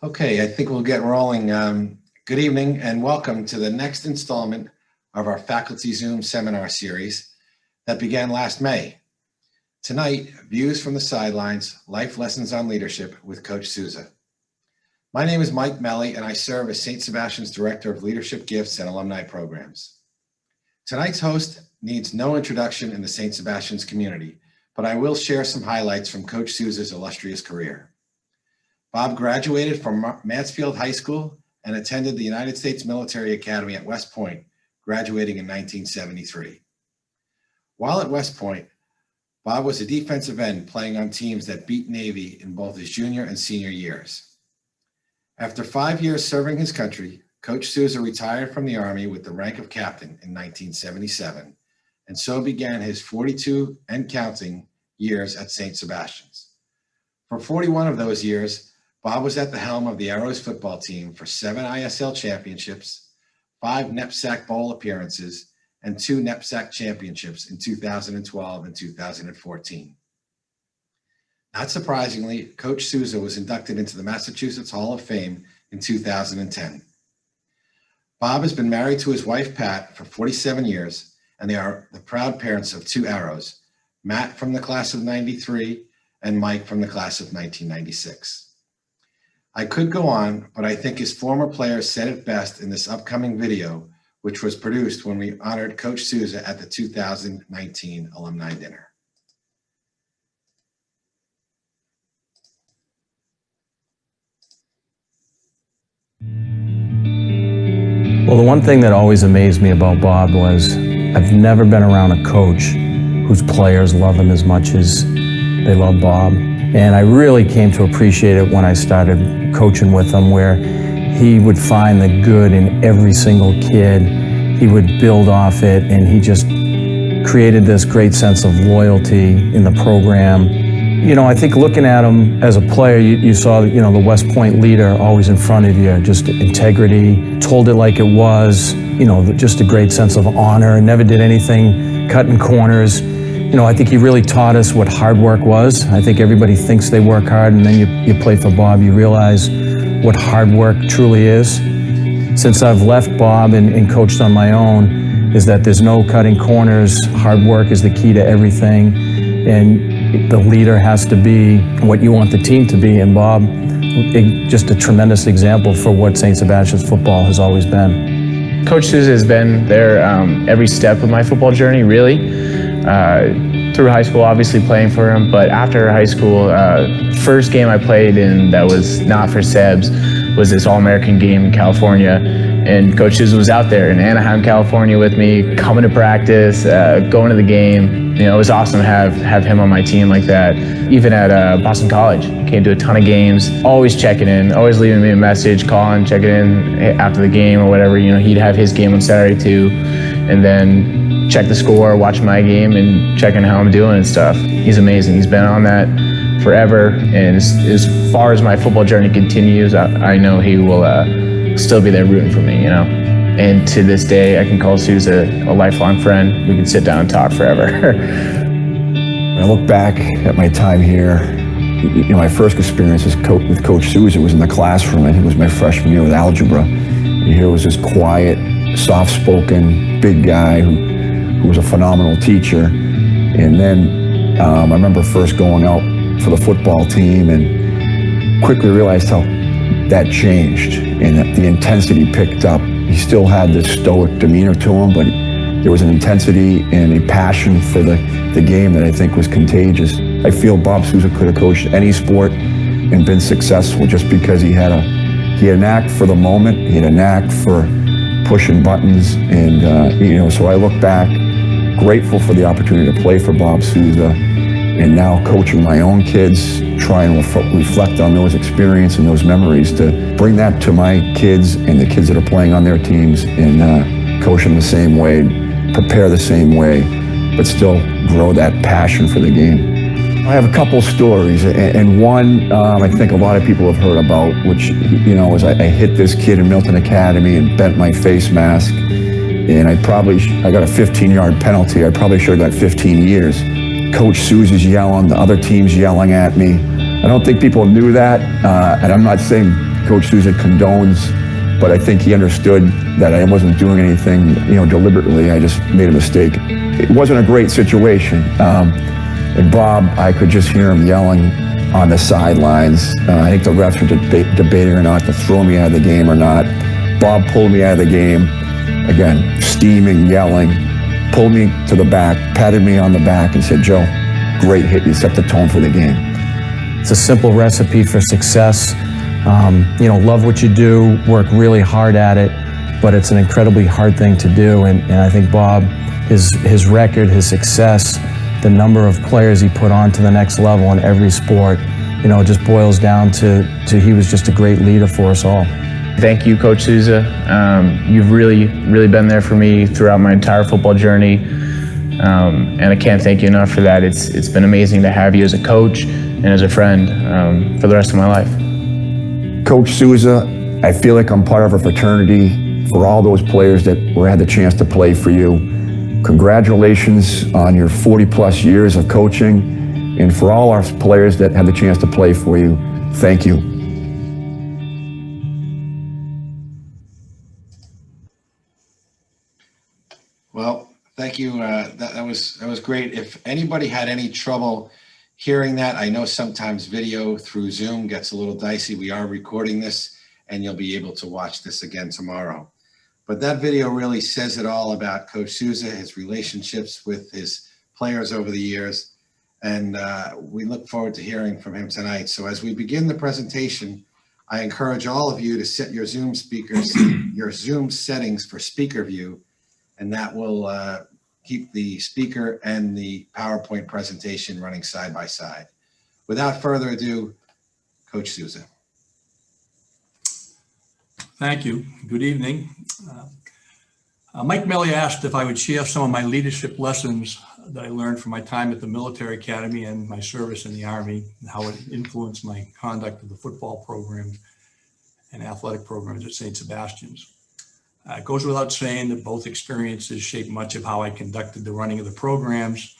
Okay, I think we'll get rolling. Good evening and welcome to the next installment of our Faculty Zoom seminar series that began last May. Tonight, Views from the Sidelines, Life Lessons on Leadership with Coach Souza. My name is Mike Melly and I serve as St. Sebastian's Director of Leadership Gifts and Alumni Programs. Tonight's host needs no introduction in the St. Sebastian's community, but I will share some highlights from Coach Souza's illustrious career. Bob graduated from Mansfield High School and attended the United States Military Academy at West Point, graduating in 1973. While at West Point, Bob was a defensive end playing on teams that beat Navy in both his junior and senior years. After 5 years serving his country, Coach Souza retired from the Army with the rank of captain in 1977, and so began his 42 and counting years at St. Sebastian's. For 41 of those years, Bob was at the helm of the Arrows football team for 7 ISL championships, 5 NEPSAC Bowl appearances, and 2 NEPSAC championships in 2012 and 2014. Not surprisingly, Coach Souza was inducted into the Massachusetts Hall of Fame in 2010. Bob has been married to his wife, Pat, for 47 years, and they are the proud parents of 2 Arrows, Matt from the class of 93 and Mike from the class of 1996. I could go on, but I think his former players said it best in this upcoming video, which was produced when we honored Coach Souza at the 2019 Alumni Dinner. Well, the one thing that always amazed me about Bob was I've never been around a coach whose players love him as much as they love Bob. And I really came to appreciate it when I started coaching with him, where he would find the good in every single kid. He would build off it, and he just created this great sense of loyalty in the program. You know, I think looking at him as a player, you saw, the West Point leader always in front of you, just integrity, told it like it was, just a great sense of honor, and never did anything cutting corners. I think he really taught us what hard work was. I think everybody thinks they work hard, and then you play for Bob, you realize what hard work truly is. Since I've left Bob and coached on my own, is that there's no cutting corners. Hard work is the key to everything, and the leader has to be what you want the team to be, and Bob, just a tremendous example for what St. Sebastian's football has always been. Coach Souza has been there every step of my football journey, really. Through high school, obviously playing for him, but after high school, first game I played in that was not for Sebs was this All-American game in California, and Coach Souza was out there in Anaheim, California with me, coming to practice, going to the game. It was awesome to have him on my team like that. Even at Boston College, came to a ton of games, always checking in, always leaving me a message, calling, checking in after the game or whatever. He'd have his game on Saturday too, and then check the score, watch my game, and checking how I'm doing and stuff. He's amazing. He's been on that forever, and as far as my football journey continues, I know he will still be there rooting for me, And to this day, I can call Souza a lifelong friend. We can sit down and talk forever. When I look back at my time here, my first experience with Coach Souza was in the classroom. I think it was my freshman year with algebra. And here was this quiet, soft-spoken, big guy who was a phenomenal teacher. And then I remember first going out for the football team and quickly realized how that changed and that the intensity picked up. He still had this stoic demeanor to him, but there was an intensity and a passion for the game that I think was contagious. I feel Bob Souza could have coached any sport and been successful just because he had a knack for the moment, he had a knack for pushing buttons, and so I look back grateful for the opportunity to play for Bob Souza, and now coaching my own kids, trying to reflect on those experiences and those memories to bring that to my kids and the kids that are playing on their teams, and coach them the same way, prepare the same way, but still grow that passion for the game. I have a couple stories, and one I think a lot of people have heard about, which, is I hit this kid in Milton Academy and bent my face mask, and I got a 15-yard penalty. I probably should have got 15 years. Coach Souza's yelling, the other team's yelling at me. I don't think people knew that, and I'm not saying Coach Souza condones, but I think he understood that I wasn't doing anything, deliberately. I just made a mistake. It wasn't a great situation. And Bob, I could just hear him yelling on the sidelines. I think the refs were debating or not to throw me out of the game or not. Bob pulled me out of the game. Again, steaming, yelling, pulled me to the back, patted me on the back and said, "Joe, great hit. You set the tone for the game." It's a simple recipe for success. Love what you do, work really hard at it, but it's an incredibly hard thing to do. And I think Bob, his record, his success, the number of players he put on to the next level in every sport, just boils down to he was just a great leader for us all. Thank you, Coach Souza. You've really, really been there for me throughout my entire football journey. And I can't thank you enough for that. It's been amazing to have you as a coach and as a friend for the rest of my life. Coach Souza, I feel like I'm part of a fraternity for all those players that had the chance to play for you. Congratulations on your 40-plus years of coaching, and for all our players that had the chance to play for you, thank you. Well, thank you. That was great. If anybody had any trouble hearing that, I know sometimes video through Zoom gets a little dicey. We are recording this, and you'll be able to watch this again tomorrow. But that video really says it all about Coach Souza, his relationships with his players over the years, and we look forward to hearing from him tonight. So as we begin the presentation, I encourage all of you to set your Zoom settings for speaker view, and that will keep the speaker and the PowerPoint presentation running side by side. Without further ado, Coach Souza. Thank you. Good evening. Mike Melly asked if I would share some of my leadership lessons that I learned from my time at the military academy and my service in the Army, and how it influenced my conduct of the football program and athletic programs at St. Sebastian's. It goes without saying that both experiences shaped much of how I conducted the running of the programs.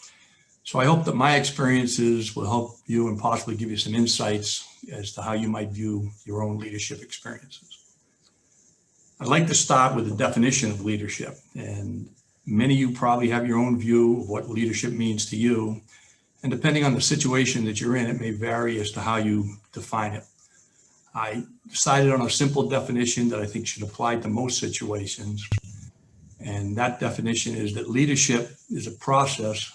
So I hope that my experiences will help you and possibly give you some insights as to how you might view your own leadership experiences. I'd like to start with the definition of leadership, and many of you probably have your own view of what leadership means to you, and depending on the situation that you're in, it may vary as to how you define it. I decided on a simple definition that I think should apply to most situations, and that definition is that leadership is a process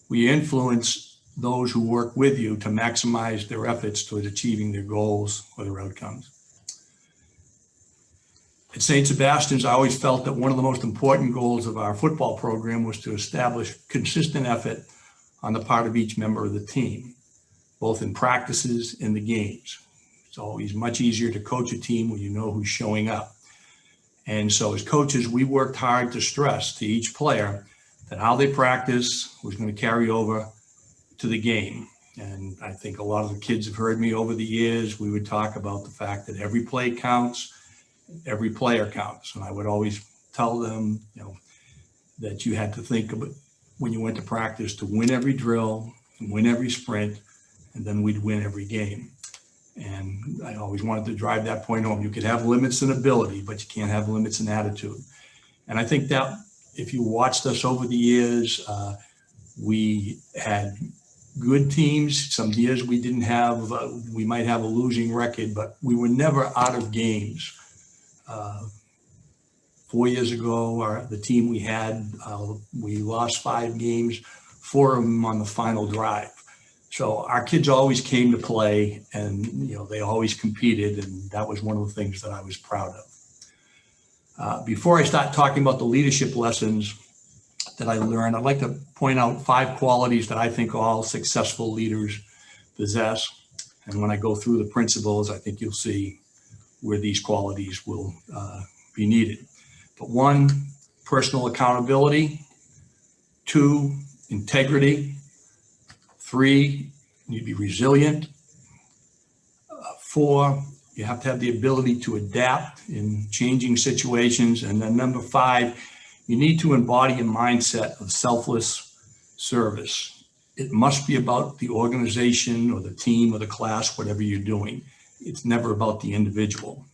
where you influence those who work with you to maximize their efforts towards achieving their goals or their outcomes. At St. Sebastian's, I always felt that one of the most important goals of our football program was to establish consistent effort on the part of each member of the team, both in practices and the games. It's always much easier to coach a team when you know who's showing up. And so as coaches, we worked hard to stress to each player that how they practice was going to carry over to the game. And I think a lot of the kids have heard me over the years. We would talk about the fact that every play counts, every player counts. And I would always tell them, that you had to think of it when you went to practice to win every drill, win every sprint, and then we'd win every game. And I always wanted to drive that point home. You could have limits in ability, but you can't have limits in attitude. And I think that if you watched us over the years, we had good teams. Some years we didn't have, we might have a losing record, but we were never out of games. 4 years ago, the team we had, we lost 5 games, 4 of them on the final drive. So our kids always came to play, and they always competed, and that was one of the things that I was proud of. Before I start talking about the leadership lessons that I learned, I'd like to point out 5 qualities that I think all successful leaders possess. And when I go through the principles, I think you'll see where these qualities will be needed. But 1, personal accountability. 2, integrity. 3, you be resilient. 4, you have to have the ability to adapt in changing situations. And then number 5, you need to embody a mindset of selfless service. It must be about the organization or the team or the class, whatever you're doing. it's never about the individual.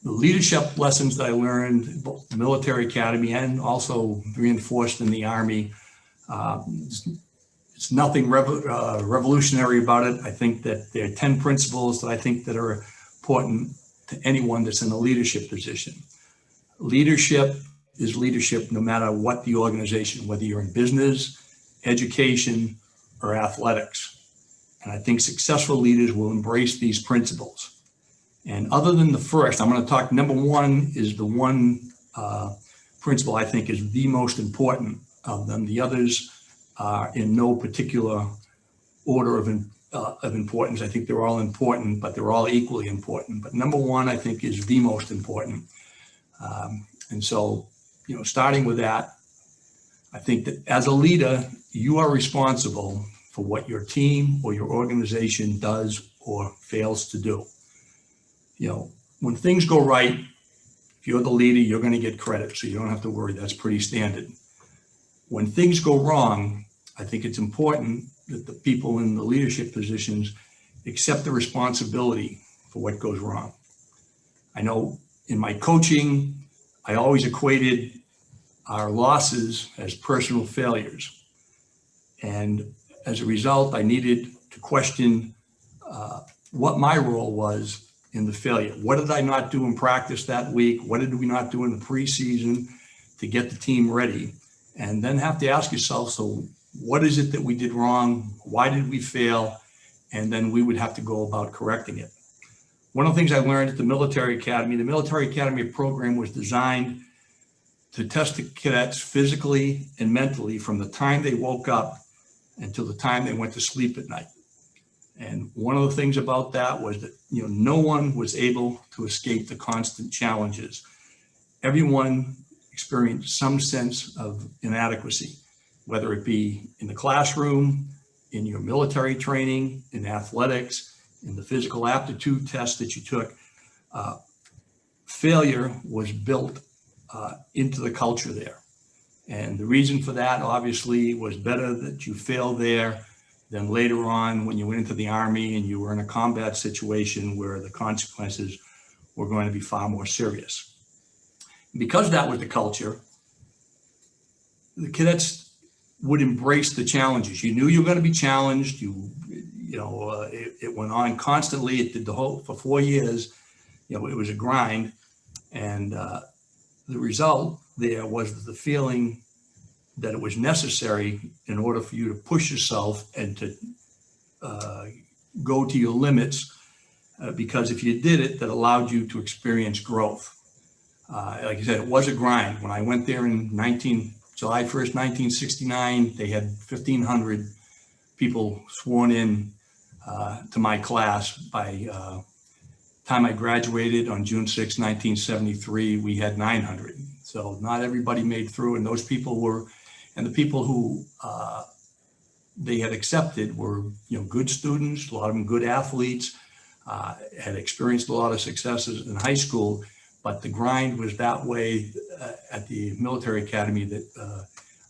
The leadership lessons that I learned, both the military academy and also reinforced in the Army, it's nothing revolutionary about it. I think that there are 10 principles that I think that are important to anyone that's in a leadership position. Leadership is leadership no matter what the organization, whether you're in business, education, or athletics. And I think successful leaders will embrace these principles. And other than the first, I'm going to talk, number one is the one principle I think is the most important of them. The others are in no particular order of importance. I think they're all important, but they're all equally important. But number one, I think, is the most important. And so, starting with that, I think that as a leader, you are responsible for what your team or your organization does or fails to do. When things go right, if you're the leader, you're going to get credit, so you don't have to worry. That's pretty standard. When things go wrong, I think it's important that the people in the leadership positions accept the responsibility for what goes wrong. I know in my coaching, I always equated our losses as personal failures. And as a result, I needed to question what my role was in the failure. What did I not do in practice that week? What did we not do in the preseason to get the team ready? And then have to ask yourself, so what is it that we did wrong? Why did we fail? And then we would have to go about correcting it. One of the things I learned at the military academy program was designed to test the cadets physically and mentally from the time they woke up until the time they went to sleep at night. And one of the things about that was that, no one was able to escape the constant challenges. Everyone experienced some sense of inadequacy, whether it be in the classroom, in your military training, in athletics, in the physical aptitude test that you took. Failure was built into the culture there. And the reason for that, obviously, was better that you failed there than later on when you went into the Army and you were in a combat situation where the consequences were going to be far more serious. Because that was the culture, the cadets would embrace the challenges. You knew you were going to be challenged. It went on constantly. It did for 4 years. It was a grind. And the result there was the feeling that it was necessary in order for you to push yourself and to go to your limits, because if you did it, that allowed you to experience growth. Like I said, it was a grind. When I went there in July 1st, 1969, they had 1,500 people sworn in to my class. By time I graduated on June 6, 1973, we had 900. So not everybody made through, and those people were, and the people who they had accepted were, good students, a lot of them good athletes, had experienced a lot of successes in high school, but the grind was that way at the military academy that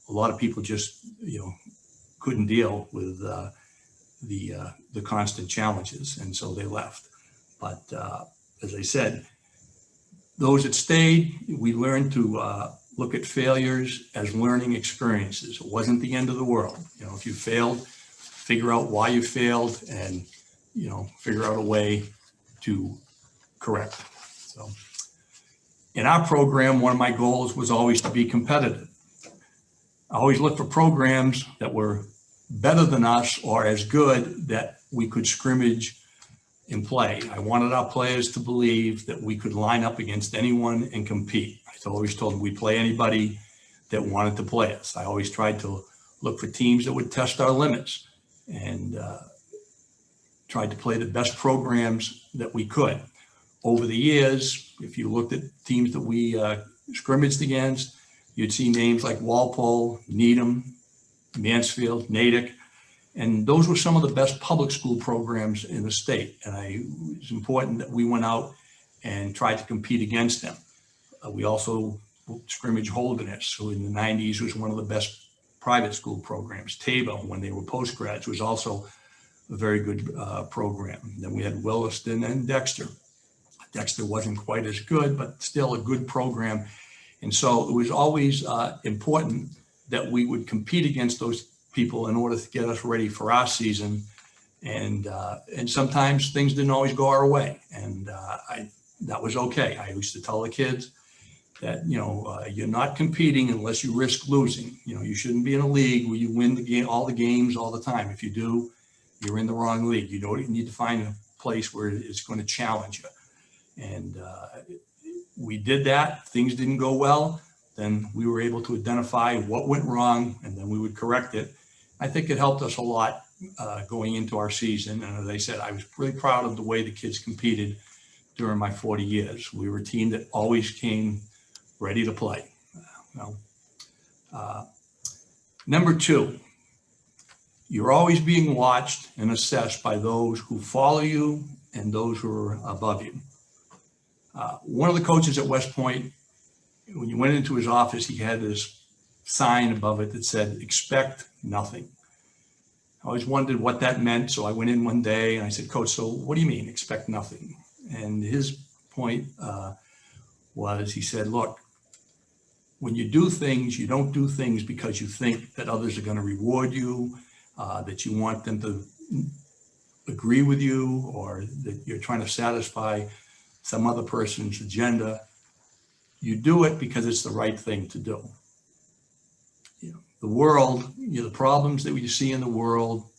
a lot of people just, couldn't deal with the constant challenges, and so they left. But as I said, those that stayed, we learned to look at failures as learning experiences. It wasn't the end of the world. If you failed, figure out why you failed and, figure out a way to correct. So in our program, one of my goals was always to be competitive. I always looked for programs that were better than us or as good that we could scrimmage and play. I wanted our players to believe that we could line up against anyone and compete. I always told them we'd play anybody that wanted to play us. I always tried to look for teams that would test our limits and tried to play the best programs that we could. Over the years, if you looked at teams that we scrimmaged against, you'd see names like Walpole, Needham, Mansfield, Natick, and those were some of the best public school programs in the state. And it was important that we went out and tried to compete against them. We also scrimmaged Holderness, who in the 90s was one of the best private school programs. Tabor, when they were postgrads, was also a very good program. Then we had Williston and Dexter. Dexter wasn't quite as good, but still a good program. And so it was always important that we would compete against those people in order to get us ready for our season. And sometimes things didn't always go our way. And that was okay. I used to tell the kids that, you're not competing unless you risk losing. You shouldn't be in a league where you win the game, all the games all the time. If you do, you're in the wrong league. You need to find a place where it's going to challenge you. And we did that. Things didn't go well. Then we were able to identify what went wrong, and then we would correct it. I think it helped us a lot going into our season. And as I said, I was really proud of the way the kids competed during my 40 years. We were a team that always came ready to play. Number two, you're always being watched and assessed by those who follow you and those who are above you. One of the coaches at West Point, when you went into his office, he had this sign above it that said, "Expect nothing." I always wondered what that meant. So I went in one day and I said, "Coach, so what do you mean, expect nothing?" And his point was, he said, "Look, when you do things, you don't do things because you think that others are going to reward you, that you want them to agree with you, or that you're trying to satisfy some other person's agenda. You do it because it's the right thing to do." The world, the problems that we see in the world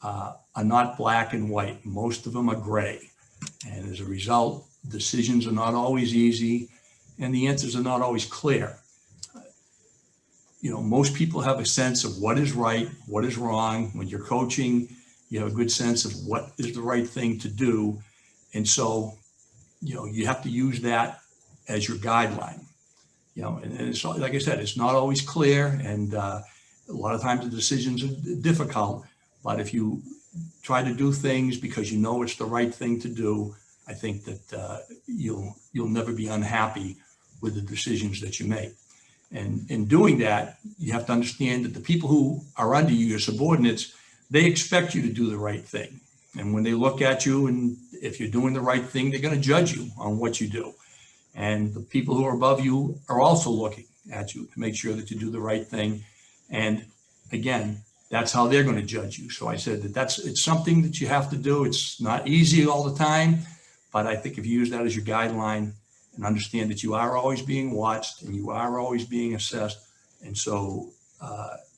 are not black and white. Most of them are gray. And as a result, decisions are not always easy and the answers are not always clear. Most people have a sense of what is right, what is wrong. When you're coaching, you have a good sense of what is the right thing to do. And so, you have to use that as your guideline. And it's, like I said, it's not always clear, and a lot of times the decisions are difficult. But if you try to do things because you know it's the right thing to do, I think that you'll never be unhappy with the decisions that you make. And in doing that, you have to understand that the people who are under you, your subordinates, they expect you to do the right thing. And when they look at you, and if you're doing the right thing, they're going to judge you on what you do. And the people who are above you are also looking at you to make sure that you do the right thing. And again, that's how they're going to judge you. So I said that it's something that you have to do. It's not easy all the time, but I think if you use that as your guideline and understand that you are always being watched and you are always being assessed, and so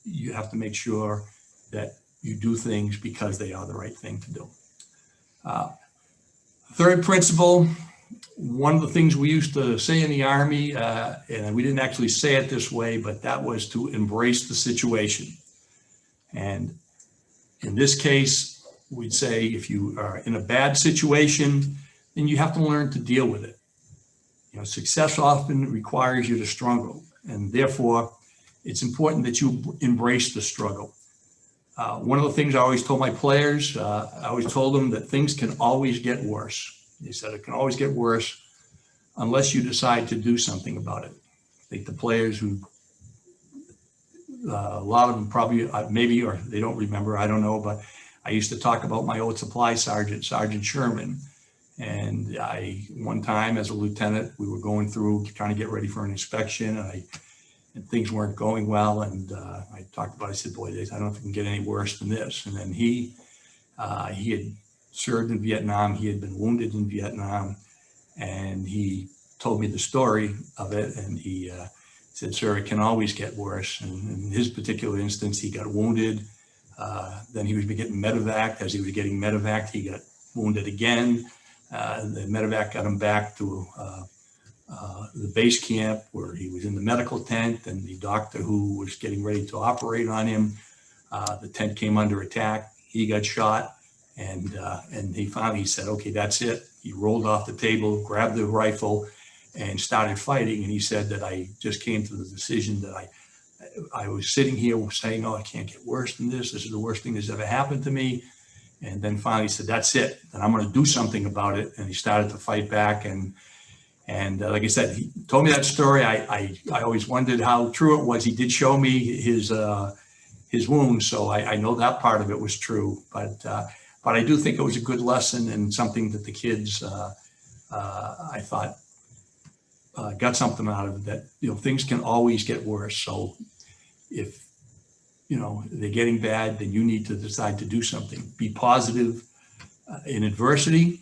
you have to make sure that you do things because they are the right thing to do. Third principle, one of the things we used to say in the Army, and we didn't actually say it this way, but that was to embrace the situation. And in this case, we'd say if you are in a bad situation, then you have to learn to deal with it. Success often requires you to struggle, and therefore it's important that you embrace the struggle. One of the things I always told my players, I always told them that things can always get worse. They said it can always get worse unless you decide to do something about it. I think the players who, a lot of them probably, maybe, or they don't remember, I don't know, but I used to talk about my old supply sergeant, Sergeant Sherman. And one time as a lieutenant, we were going through trying to get ready for an inspection, and things weren't going well. And I talked about it, I said, boy, I don't know if it can get any worse than this. And then he had served in Vietnam. He had been wounded in Vietnam, and he told me the story of it. And he said, "Sir, it can always get worse." And in his particular instance, he got wounded. Then he was getting medevac. As he was getting medevac, he got wounded again. The medevac got him back to the base camp where he was in the medical tent, and the doctor who was getting ready to operate on him, the tent came under attack. He got shot, and he finally said, "Okay, that's it." He rolled off the table, grabbed the rifle, and started fighting. And he said that I just came to the decision that I was sitting here saying, "Oh, it can't get worse than this. This is the worst thing that's ever happened to me." And then finally he said, "That's it, and I'm going to do something about it." And he started to fight back. And like I said, he told me that story. I always wondered how true it was. He did show me his wounds, so I know that part of it was true. But But I do think it was a good lesson and something that the kids, I thought, got something out of it, that, things can always get worse. So if, they're getting bad, then you need to decide to do something. Be positive in adversity.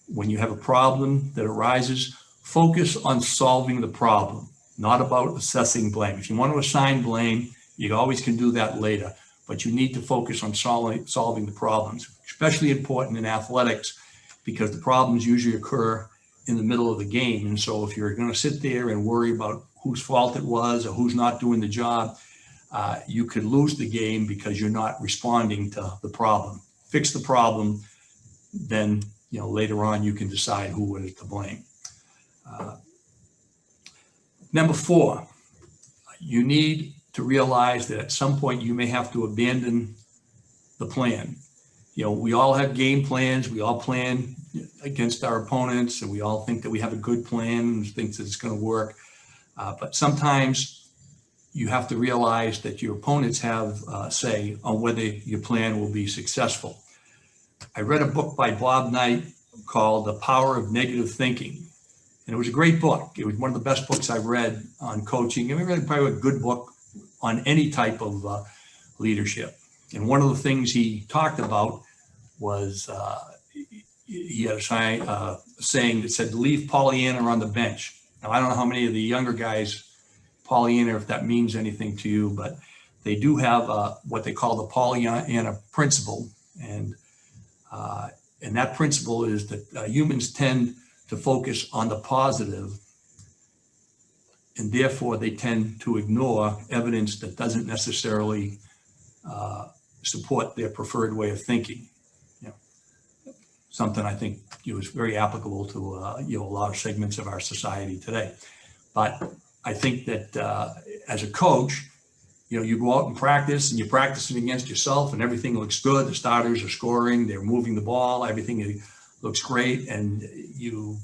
When you have a problem that arises, focus on solving the problem, not about assessing blame. If you want to assign blame, you always can do that later, but you need to focus on solving the problems, especially important in athletics, because the problems usually occur in the middle of the game. And so if you're going to sit there and worry about whose fault it was or who's not doing the job, you could lose the game because you're not responding to the problem. Fix the problem, then later on you can decide who was to blame. Number 4, you need to realize that at some point you may have to abandon the plan. We all have game plans. We all plan against our opponents, and we all think that we have a good plan and think that it's going to work. But sometimes you have to realize that your opponents have say on whether your plan will be successful. I read a book by Bob Knight called The Power of Negative Thinking. And it was a great book. It was one of the best books I've read on coaching. And really probably a good book on any type of leadership. And one of the things he talked about was he had a saying that said, leave Pollyanna on the bench. Now, I don't know how many of the younger guys, Pollyanna, if that means anything to you, but they do have what they call the Pollyanna principle. And that principle is that humans tend to focus on the positive, and therefore they tend to ignore evidence that doesn't necessarily support their preferred way of thinking. Something I think is very applicable to a lot of segments of our society today. But I think that as a coach, you go out and practice, and you're practicing against yourself, and everything looks good. The starters are scoring, they're moving the ball, everything looks great, and you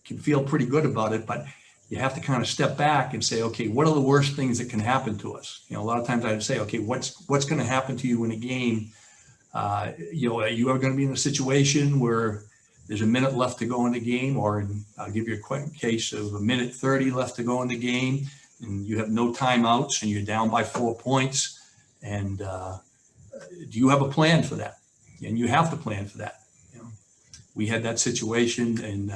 can feel pretty good about it. But you have to kind of step back and say, okay, what are the worst things that can happen to us? A lot of times I would say, okay, what's going to happen to you in a game? Are you ever going to be in a situation where there's a minute left to go in the game, or I'll give you a quick case of a minute 30 left to go in the game, and you have no timeouts, and you're down by 4 points. And do you have a plan for that? And you have to plan for that. We had that situation in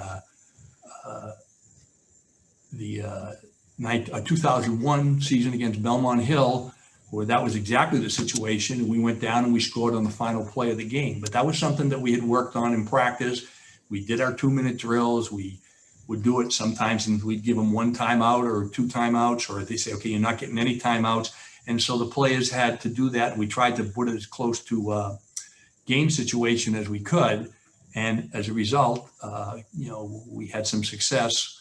the 2001 season against Belmont Hill, where that was exactly the situation. We went down and we scored on the final play of the game. But that was something that we had worked on in practice. We did our 2-minute drills. We would do it sometimes, and we'd give them 1 timeout or 2 timeouts, or they say, okay, you're not getting any timeouts. And so the players had to do that. We tried to put it as close to a game situation as we could. And as a result, we had some success,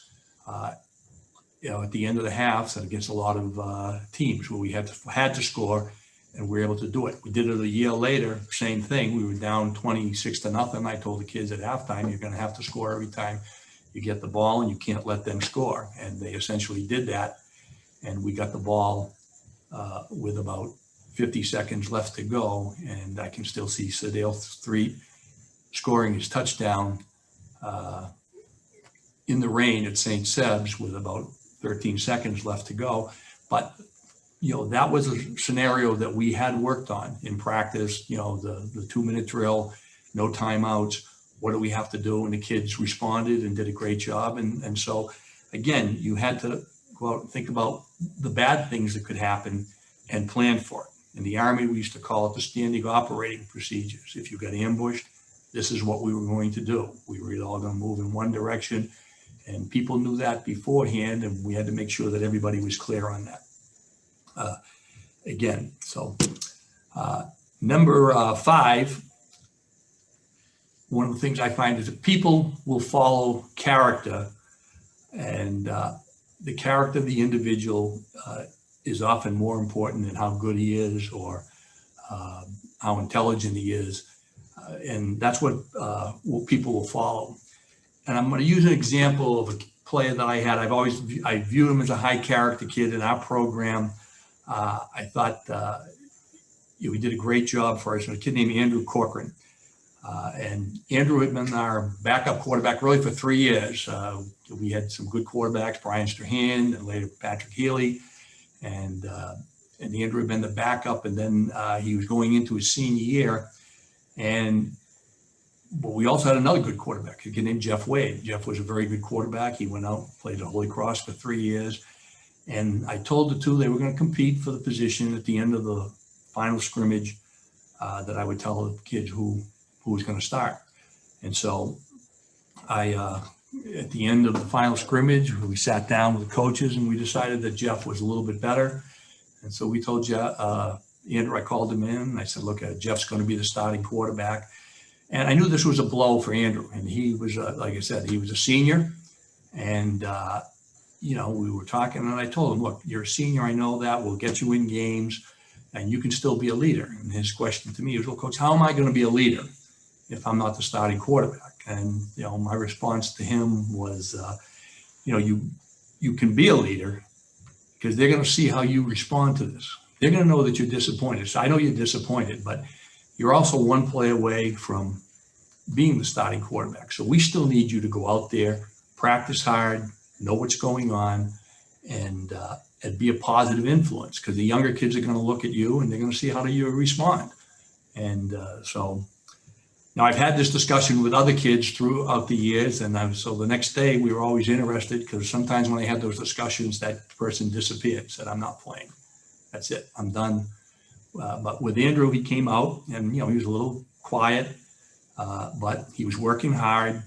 at the end of the half against a lot of teams where we had to score, and we were able to do it. We did it a year later, same thing. We were down 26-0. I told the kids at halftime, you're going to have to score every time you get the ball, and you can't let them score. And they essentially did that. And we got the ball with about 50 seconds left to go. And I can still see Sadale Street scoring his touchdown in the rain at St. Seb's with about 13 seconds left to go. But, that was a scenario that we had worked on in practice, the 2-minute drill, no timeouts. What do we have to do? And the kids responded and did a great job. And so, again, you had to go out and think about the bad things that could happen and plan for it. In the Army, we used to call it the standing operating procedures. If you got ambushed, this is what we were going to do. We were all going to move in one direction, and people knew that beforehand, and we had to make sure that everybody was clear on that. Number 5, one of the things I find is that people will follow character, and the character of the individual is often more important than how good he is or how intelligent he is. And that's what people will follow. And I'm going to use an example of a player that I had. I viewed him as a high character kid in our program. I thought he did a great job for us. A kid named Andrew Corcoran. And Andrew had been our backup quarterback really for 3 years. We had some good quarterbacks, Brian Strahan and later Patrick Healy. And Andrew had been the backup, and then he was going into his senior year. But we also had another good quarterback, a kid named Jeff Wade. Jeff was a very good quarterback. He went out, played at Holy Cross for 3 years. And I told the two they were going to compete for the position at the end of the final scrimmage, that I would tell the kids who was going to start. And so at the end of the final scrimmage, we sat down with the coaches and we decided that Jeff was a little bit better. And so we told Jeff, Andrew, I called him in and I said, look, Jeff's going to be the starting quarterback. And I knew this was a blow for Andrew. And he was, like I said, he was a senior. And, we were talking and I told him, look, you're a senior. I know that. We'll get you in games and you can still be a leader. And his question to me was, well, coach, how am I going to be a leader if I'm not the starting quarterback? And, my response to him was, you can be a leader because they're going to see how you respond to this. They're going to know that you're disappointed. So I know you're disappointed, but you're also one play away from being the starting quarterback. So we still need you to go out there, practice hard, know what's going on, and be a positive influence, because the younger kids are going to look at you and they're going to see how do you respond. And so now I've had this discussion with other kids throughout the years, and so the next day we were always interested, because sometimes when I had those discussions, that person disappeared, said, I'm not playing. That's it, I'm done. But with Andrew, he came out and, he was a little quiet, but he was working hard.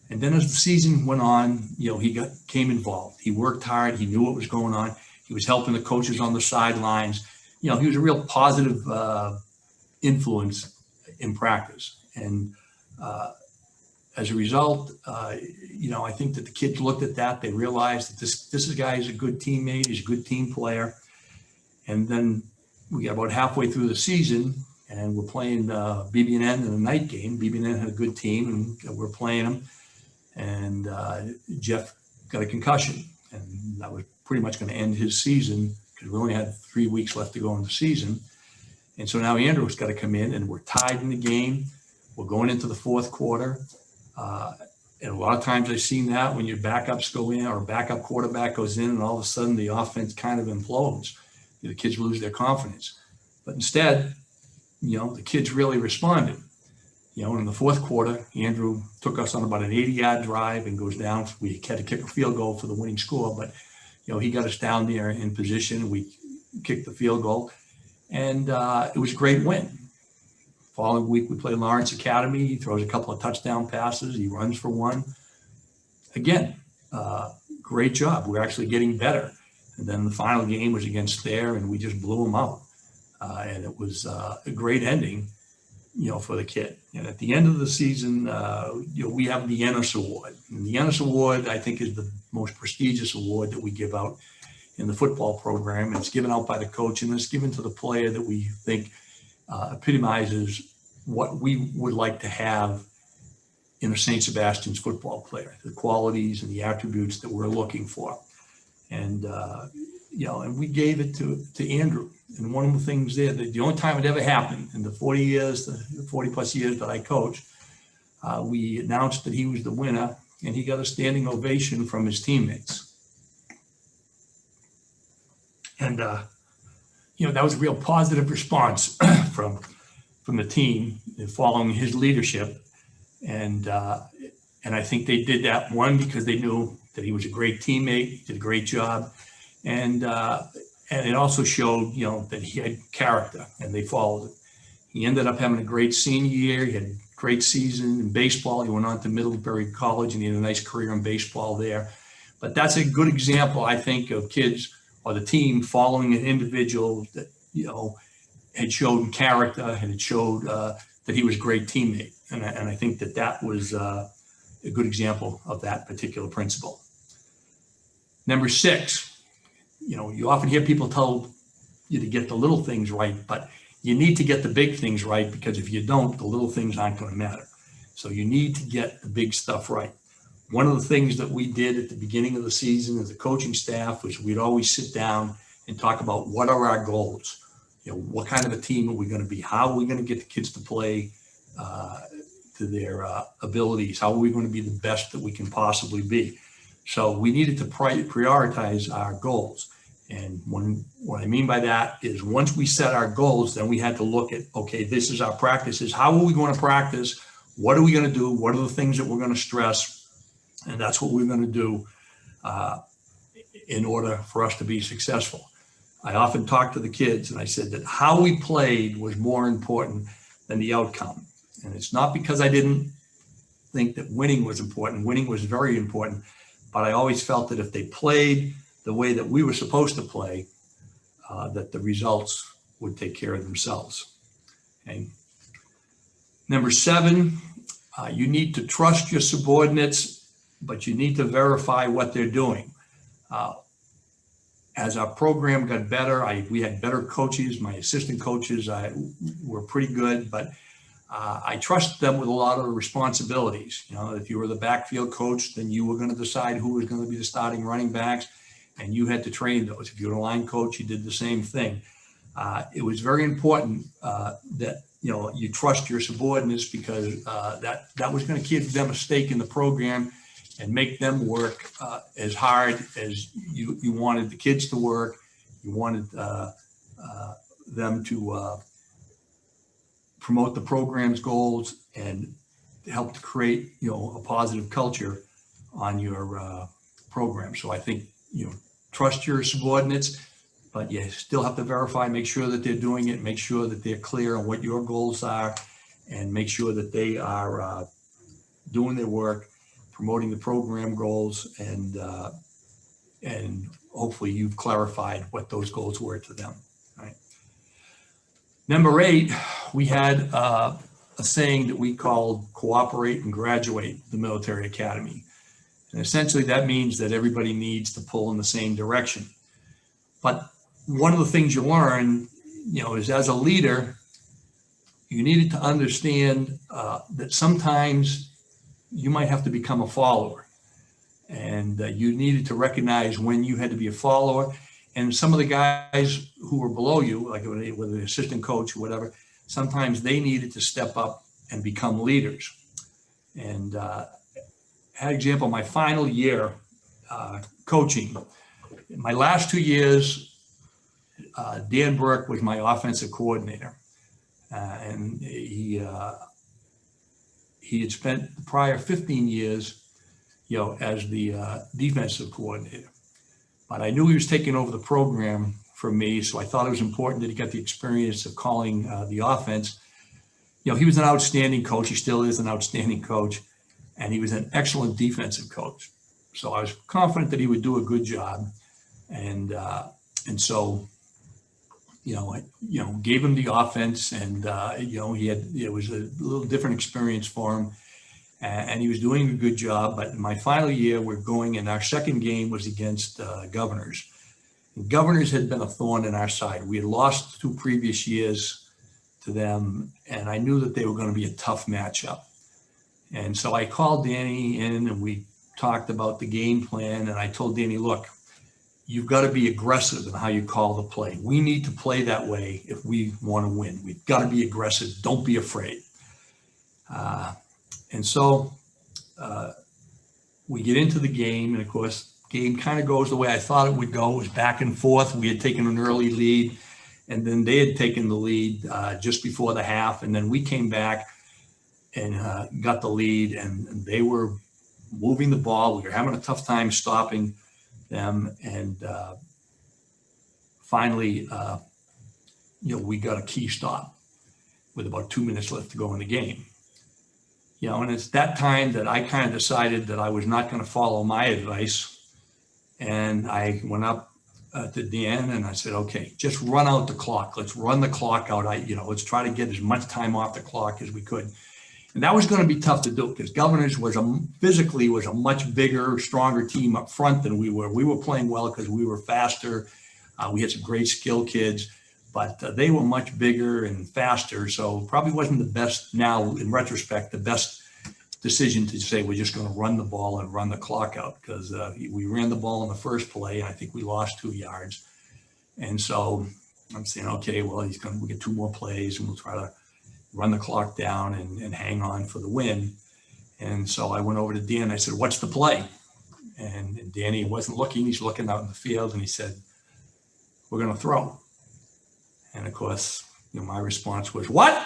And then as the season went on, he came involved. He worked hard. He knew what was going on. He was helping the coaches on the sidelines. He was a real positive influence in practice. And as a result, I think that the kids looked at that. They realized that this guy is a good teammate. He's a good team player. And then we got about halfway through the season, and we're playing BB&N in a night game. BB&N had a good team, and we're playing them. And Jeff got a concussion, and that was pretty much going to end his season, because we only had 3 weeks left to go in the season. And so now Andrew's got to come in, and we're tied in the game. We're going into the fourth quarter. And a lot of times I've seen that when your backups go in, or a backup quarterback goes in, and all of a sudden the offense kind of implodes. The kids lose their confidence. But instead, the kids really responded. In the fourth quarter, Andrew took us on about an 80-yard drive and goes down. We had to kick a field goal for the winning score, but, he got us down there in position. We kicked the field goal, and it was a great win. Following week, we play Lawrence Academy. He throws a couple of touchdown passes. He runs for one. Again, great job. We're actually getting better. And then the final game was against Thayer, and we just blew them out. And it was a great ending, for the kid. And at the end of the season, we have the Ennis Award. And the Ennis Award, I think, is the most prestigious award that we give out in the football program. And it's given out by the coach, and it's given to the player that we think epitomizes what we would like to have in a St. Sebastian's football player, the qualities and the attributes that we're looking for. And, and we gave it to Andrew. And one of the things there, the only time it ever happened in the 40 plus years that I coached, we announced that he was the winner, and he got a standing ovation from his teammates. And, that was a real positive response from the team following his leadership. And I think they did that, one, because they knew that he was a great teammate, he did a great job. And it also showed, that he had character, and they followed it. He ended up having a great senior year. He had a great season in baseball. He went on to Middlebury College, and he had a nice career in baseball there. But that's a good example, I think, of kids or the team following an individual that, had showed character, and it showed that he was a great teammate. And I think that was a good example of that particular principle. Number 6. You often hear people tell you to get the little things right, but you need to get the big things right, because if you don't, the little things aren't going to matter. So you need to get the big stuff right. One of the things that we did at the beginning of the season as a coaching staff was we'd always sit down and talk about what are our goals. What kind of a team are we going to be? How are we going to get the kids to play, to their abilities. How are we going to be the best that we can possibly be? So we needed to prioritize our goals. And what I mean by that is once we set our goals, then we had to look at, okay, this is our practices. How are we going to practice? What are we going to do? What are the things that we're going to stress? And that's what we're going to do in order for us to be successful. I often talk to the kids and I said that how we played was more important than the outcome. And it's not because I didn't think that winning was important. Winning was very important, but I always felt that if they played the way that we were supposed to play, that the results would take care of themselves. Okay. Number 7, you need to trust your subordinates, but you need to verify what they're doing. As our program got better, we had better coaches. My assistant coaches were pretty good, but I trusted them with a lot of responsibilities. You know, if you were the backfield coach, then you were going to decide who was going to be the starting running backs, and you had to train those. If you were a line coach, you did the same thing. It was very important that you trust your subordinates, because that was going to give them a stake in the program and make them work as hard as you wanted the kids to work. You wanted them to promote the program's goals and help to create, a positive culture on your program. So I think, trust your subordinates, but you still have to verify, make sure that they're doing it, make sure that they're clear on what your goals are, and make sure that they are doing their work, promoting the program goals, and hopefully you've clarified what those goals were to them. Right. Number 8, we had a saying that we called cooperate and graduate the military academy. And essentially that means that everybody needs to pull in the same direction. But one of the things you learn, is as a leader, you needed to understand that sometimes you might have to become a follower, and you needed to recognize when you had to be a follower. And some of the guys who were below you, like whether the assistant coach or whatever, sometimes they needed to step up and become leaders. And had example, my final year coaching, in my last 2 years, Dan Burke was my offensive coordinator, and he had spent the prior 15 years, as the defensive coordinator. But I knew he was taking over the program from me, so I thought it was important that he got the experience of calling the offense. He was an outstanding coach. He still is an outstanding coach, and he was an excellent defensive coach. So I was confident that he would do a good job, and so gave him the offense, and it was a little different experience for him, and he was doing a good job. But in my final year, we're going, and our second game was against Governors. And Governors had been a thorn in our side. We had lost 2 previous years to them, and I knew that they were going to be a tough matchup. And so I called Danny in, and we talked about the game plan, and I told Danny, look, you've got to be aggressive in how you call the play. We need to play that way if we want to win. We've got to be aggressive. Don't be afraid. And so we get into the game, and of course, game kind of goes the way I thought it would go. It was back and forth. We had taken an early lead, and then they had taken the lead just before the half, and then we came back and got the lead, and they were moving the ball. We were having a tough time stopping them, and finally, we got a key stop with about 2 minutes left to go in the game. And it's that time that I kind of decided that I was not going to follow my advice, and I went up to Dan and I said, okay, just run out the clock. Let's run the clock out. Let's try to get as much time off the clock as we could. And that was going to be tough to do, because Governors physically was a much bigger, stronger team up front than we were. We were playing well because we were faster. We had some great skill kids, but they were much bigger and faster. So probably wasn't the best, now in retrospect, the best decision to say we're just going to run the ball and run the clock out, because we ran the ball in the first play, and I think we lost 2 yards. And so I'm saying, okay, well, we get 2 more plays, and we'll try to run the clock down and hang on for the win. And so I went over to Dan. I said, "What's the play?" And Danny wasn't looking. He's looking out in the field, and he said, "We're going to throw." And of course, my response was, "What?"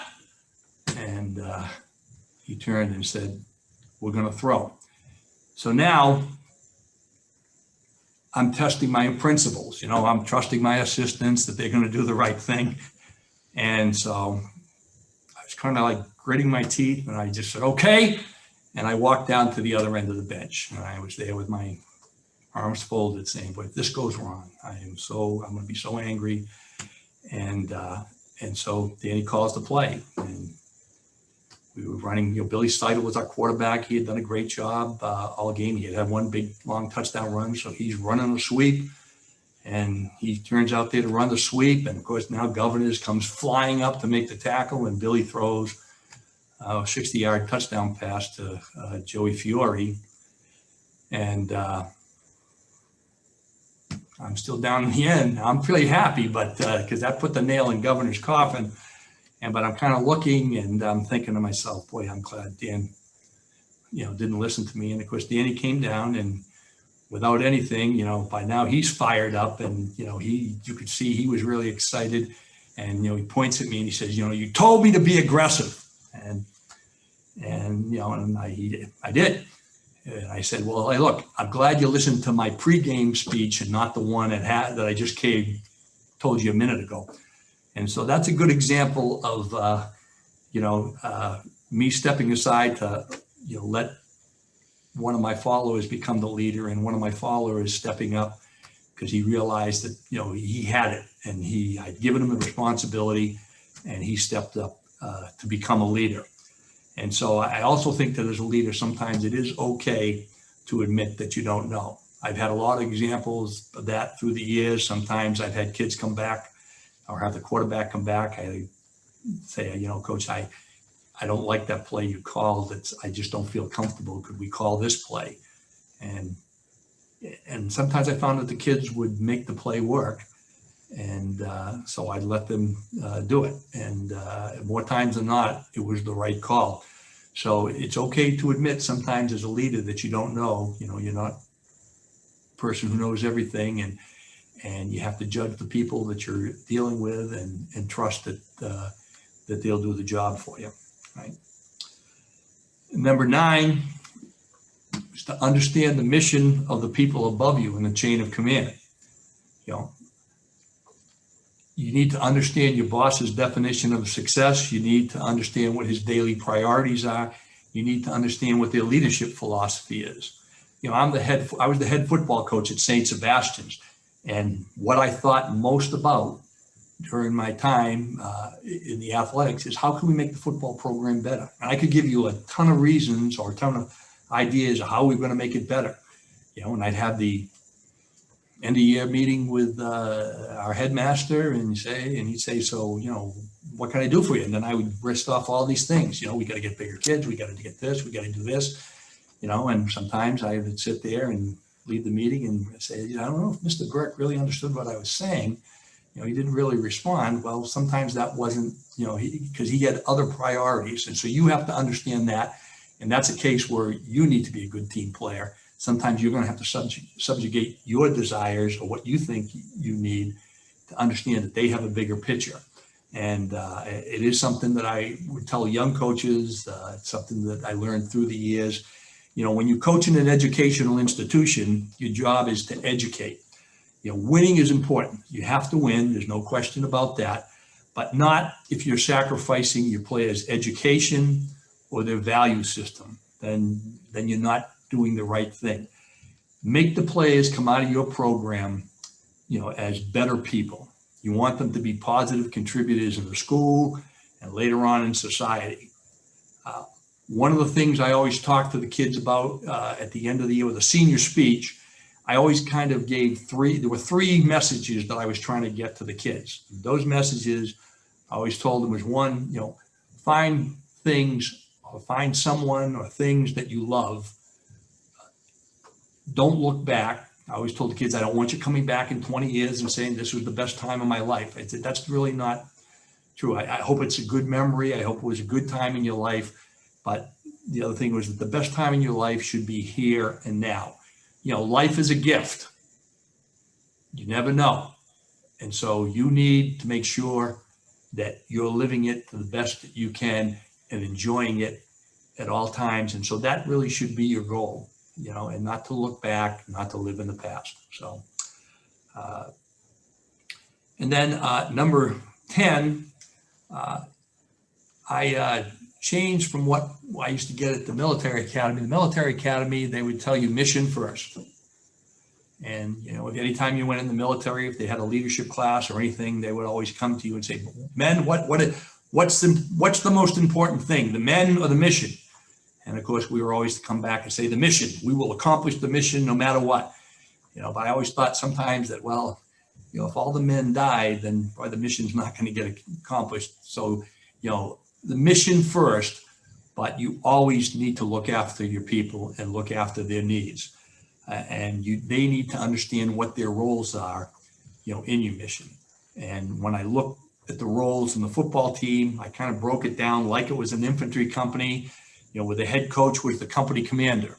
And he turned and said, "We're going to throw." So now I'm testing my principles. I'm trusting my assistants that they're going to do the right thing. And so I was kind of like gritting my teeth, and I just said, "Okay." And I walked down to the other end of the bench, and I was there with my arms folded saying, "But if this goes wrong, I'm going to be so angry." And so Danny calls the play, and we were running, Billy Seidel was our quarterback. He had done a great job all game. He had one big, long touchdown run. So he's running a sweep, and he turns out there to run the sweep. And of course, now Governors comes flying up to make the tackle, and Billy throws a 60-yard touchdown pass to Joey Fiore. And I'm still down in the end. I'm pretty happy, but because that put the nail in Governor's coffin. But I'm kind of looking, and I'm thinking to myself, boy, I'm glad Dan, didn't listen to me. And of course, Danny came down, and without anything, by now he's fired up, and you could see he was really excited. And he points at me and he says, "You told me to be aggressive," and I did. And I said, "Well, hey, look, I'm glad you listened to my pregame speech and not the one that I just told you a minute ago." And so that's a good example of, me stepping aside to, let one of my followers become the leader, and one of my followers stepping up because he realized that, he had it, and I'd given him the responsibility, and he stepped up to become a leader. And so I also think that as a leader, sometimes it is okay to admit that you don't know. I've had a lot of examples of that through the years. Sometimes I've had kids come back or have the quarterback come back. I say, "Coach, I don't like that play you called. I just don't feel comfortable. Could we call this play?" And sometimes I found that the kids would make the play work. And so I'd let them do it. And more times than not, it was the right call. So it's okay to admit sometimes as a leader that you don't know. You're not a person who knows everything, and you have to judge the people that you're dealing with and trust that they'll do the job for you, right? Number 9 is to understand the mission of the people above you in the chain of command. You need to understand your boss's definition of success. You need to understand what his daily priorities are. You need to understand what their leadership philosophy is. I was the head football coach at St. Sebastian's. And what I thought most about during my time in the athletics is how can we make the football program better? And I could give you a ton of reasons or a ton of ideas of how we're going to make it better. And I'd have the end of year meeting with our headmaster and he'd say, "So, what can I do for you?" And then I would list off all these things. We got to get bigger kids. We got to get this. We got to do this. And sometimes I would sit there and lead the meeting and say, "I don't know if Mr. Burke really understood what I was saying. He didn't really respond." Well, sometimes that wasn't, because he had other priorities. And so you have to understand that. And that's a case where you need to be a good team player. Sometimes you're going to have to subjugate your desires or what you think you need to understand that they have a bigger picture. And it is something that I would tell young coaches. It's something that I learned through the years. When you coach in an educational institution, your job is to educate. Winning is important. You have to win. There's no question about that. But not if you're sacrificing your players' education or their value system. Then you're not doing the right thing. Make the players come out of your program, as better people. You want them to be positive contributors in the school and later on in society. One of the things I always talk to the kids about at the end of the year with a senior speech, I always kind of gave there were 3 messages that I was trying to get to the kids. Those messages, I always told them was 1, find things or find someone or things that you love. Don't look back. I always told the kids, I don't want you coming back in 20 years and saying this was the best time of my life. I said, that's really not true. I hope it's a good memory. I hope it was a good time in your life. But the other thing was that the best time in your life should be here and now. Life is a gift. You never know. And so you need to make sure that you're living it to the best that you can and enjoying it at all times. And so that really should be your goal, and not to look back, not to live in the past. So, and then number 10, I changed from what I used to get at the military academy. The military academy, they would tell you mission first. And, if anytime you went in the military, if they had a leadership class or anything, they would always come to you and say, men, what's the most important thing, the men or the mission? And of course, we were always to come back and say the mission. We will accomplish the mission no matter what. But I always thought sometimes that, well, if all the men died, then probably the mission's not going to get accomplished. So, the mission first, but you always need to look after your people and look after their needs. And they need to understand what their roles are, in your mission. And when I look at the roles in the football team, I kind of broke it down like it was an infantry company, where the head coach was the company commander,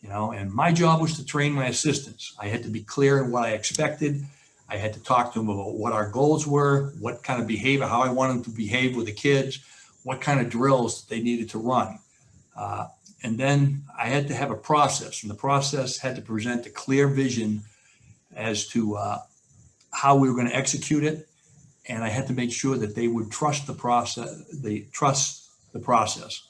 and my job was to train my assistants. I had to be clear in what I expected. I had to talk to them about what our goals were, what kind of behavior, how I wanted them to behave with the kids, what kind of drills they needed to run. And then I had to have a process, and the process had to present a clear vision as to how we were going to execute it. And I had to make sure that they would trust the process.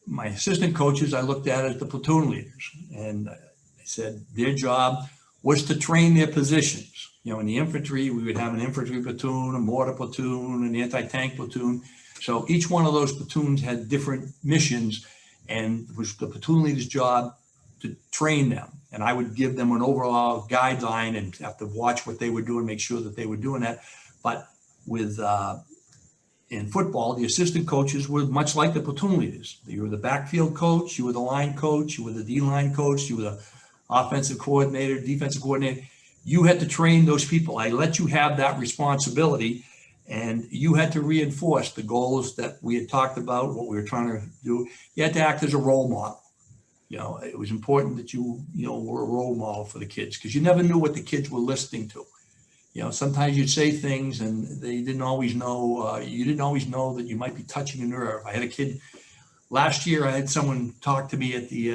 My assistant coaches, I looked at as the platoon leaders, and I said their job was to train their positions. In the infantry, we would have an infantry platoon, a mortar platoon, an anti-tank platoon. So each one of those platoons had different missions, and it was the platoon leader's job to train them. And I would give them an overall guideline and have to watch what they were doing, make sure that they were doing that. But with in football, the assistant coaches were much like the platoon leaders. You were the backfield coach, you were the line coach, you were the D-line coach, you were the offensive coordinator, defensive coordinator. You had to train those people. I let you have that responsibility, and you had to reinforce the goals that we had talked about, what we were trying to do. You had to act as a role model. It was important that you were a role model for the kids, because you never knew what the kids were listening to. Sometimes you'd say things and they didn't always know, you didn't always know that you might be touching a nerve. I had a kid last year, I had someone talk to me at the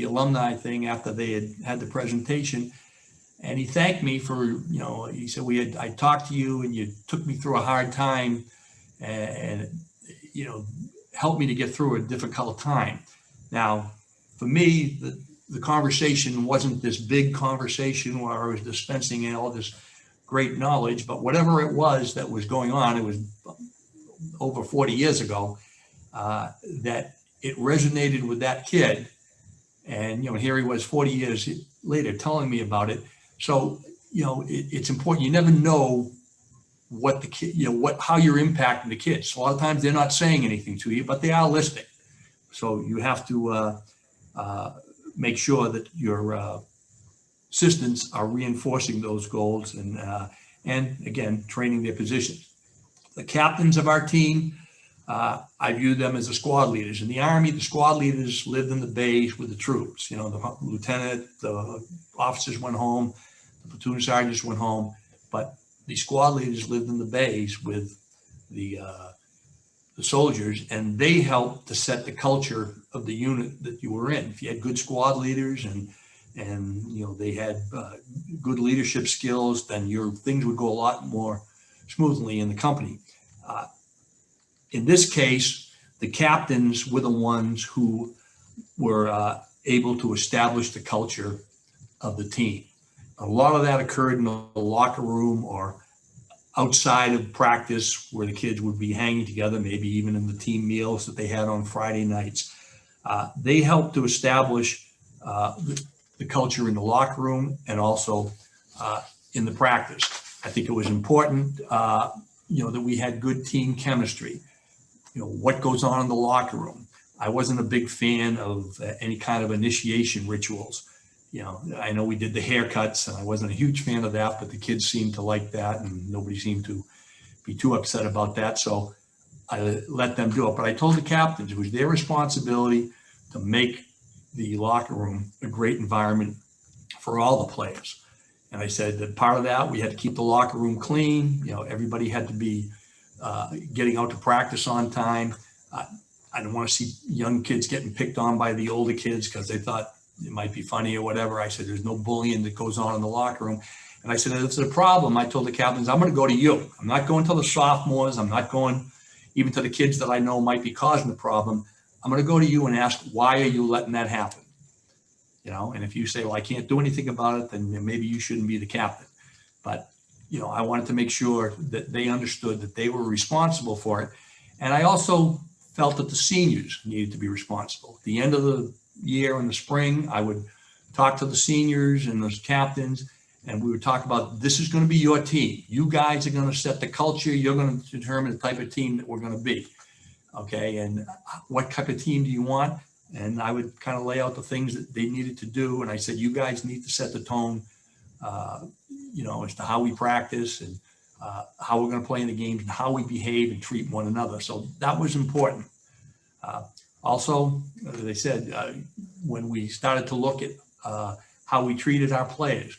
alumni thing after they had the presentation, and he thanked me for, he said, I talked to you and you took me through a hard time and helped me to get through a difficult time. Now, for me, the conversation wasn't this big conversation where I was dispensing all this great knowledge, but whatever it was that was going on, it was over 40 years ago, that it resonated with that kid. And, here he was 40 years later telling me about it. So, it's important. You never know what the kid, how you're impacting the kids. So a lot of times they're not saying anything to you, but they are listening. So you have to make sure that your assistants are reinforcing those goals and again, training their positions. The captains of our team, I view them as the squad leaders. In the Army, the squad leaders lived in the base with the troops. The lieutenant, the officers went home, the platoon sergeants went home, but the squad leaders lived in the base with the soldiers, and they helped to set the culture of the unit that you were in. If you had good squad leaders and they had good leadership skills, then your things would go a lot more smoothly in the company. In this case, the captains were the ones who were able to establish the culture of the team. A lot of that occurred in the locker room or outside of practice, where the kids would be hanging together, maybe even in the team meals that they had on Friday nights. They helped to establish the culture in the locker room and also in the practice. I think it was important, that we had good team chemistry. What goes on in the locker room. I wasn't a big fan of any kind of initiation rituals. I know we did the haircuts, and I wasn't a huge fan of that, but the kids seemed to like that, and nobody seemed to be too upset about that. So I let them do it. But I told the captains it was their responsibility to make the locker room a great environment for all the players. And I said that part of that, we had to keep the locker room clean. Everybody had to be getting out to practice on time. I didn't want to see young kids getting picked on by the older kids because they thought it might be funny or whatever. I said, there's no bullying that goes on in the locker room. And I said, if it's a problem, I told the captains, I'm going to go to you. I'm not going to the sophomores. I'm not going even to the kids that I know might be causing the problem. I'm going to go to you and ask, why are you letting that happen? And if you say, well, I can't do anything about it, then maybe you shouldn't be the captain. But, I wanted to make sure that they understood that they were responsible for it. And I also felt that the seniors needed to be responsible. At the end of the year in the spring, I would talk to the seniors and those captains, and we would talk about, this is going to be your team. You guys are going to set the culture. You're going to determine the type of team that we're going to be. Okay. And what type of team do you want? And I would kind of lay out the things that they needed to do. And I said, you guys need to set the tone, as to how we practice and how we're going to play in the games and how we behave and treat one another. So that was important. Also, as I said, when we started to look at how we treated our players,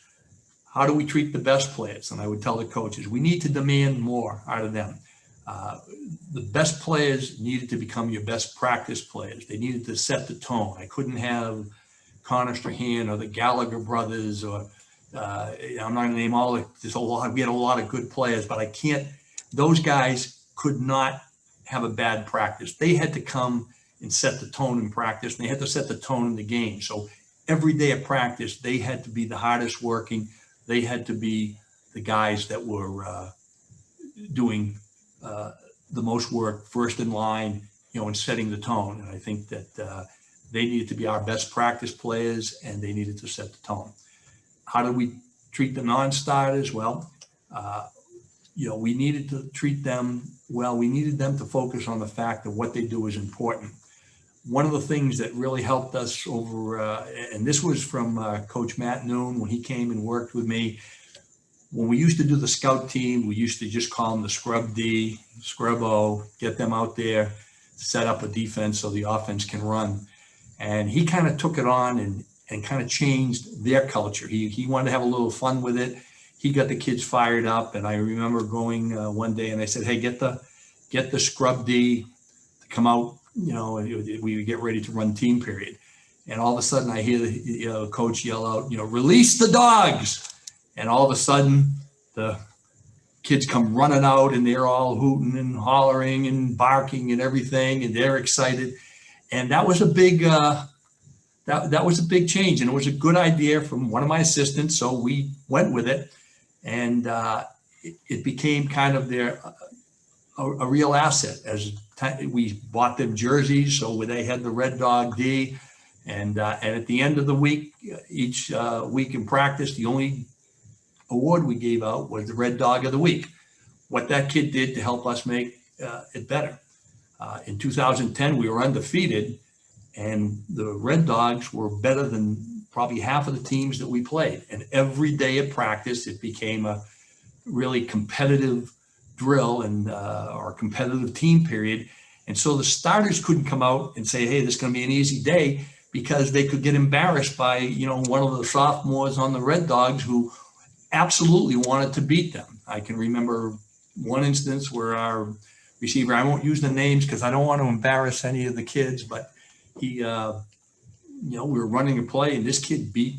how do we treat the best players? And I would tell the coaches, we need to demand more out of them. The best players needed to become your best practice players. They needed to set the tone. I couldn't have Connor Strahan or the Gallagher brothers, or I'm not going to name all. There's a lot. We had a lot of good players, but I can't. Those guys could not have a bad practice. They had to come and set the tone in practice, and they had to set the tone in the game. So every day of practice, they had to be the hardest working. They had to be the guys that were doing the most work, first in line, and setting the tone. And I think that they needed to be our best practice players, and they needed to set the tone. How do we treat the non-starters? Well, we needed to treat them well. We needed them to focus on the fact that what they do is important. One of the things that really helped us over, and this was from Coach Matt Noon when he came and worked with me. When we used to do the scout team, we used to just call them the scrub D, scrub O, get them out there, set up a defense so the offense can run. And he kind of took it on and kind of changed their culture. He wanted to have a little fun with it. He got the kids fired up. And I remember going one day and I said, hey, get the scrub D to come out, we would get ready to run team period. And all of a sudden I hear the coach yell out, release the dogs. And all of a sudden, the kids come running out and they're all hooting and hollering and barking and everything, and they're excited. And that was a big that was a big change, and it was a good idea from one of my assistants. So we went with it, and it became kind of a real asset. As we bought them jerseys, so they had the Red Dog D, and at the end of the week, each week in practice, the only award we gave out was the Red Dog of the Week. What that kid did to help us make it better. In 2010, we were undefeated, and the Red Dogs were better than probably half of the teams that we played. And every day of practice, it became a really competitive drill and or competitive team period. And so the starters couldn't come out and say, hey, this is going to be an easy day, because they could get embarrassed by, one of the sophomores on the Red Dogs who absolutely wanted to beat them. I can remember one instance where our receiver, I won't use the names because I don't want to embarrass any of the kids, but he, we were running a play and this kid beat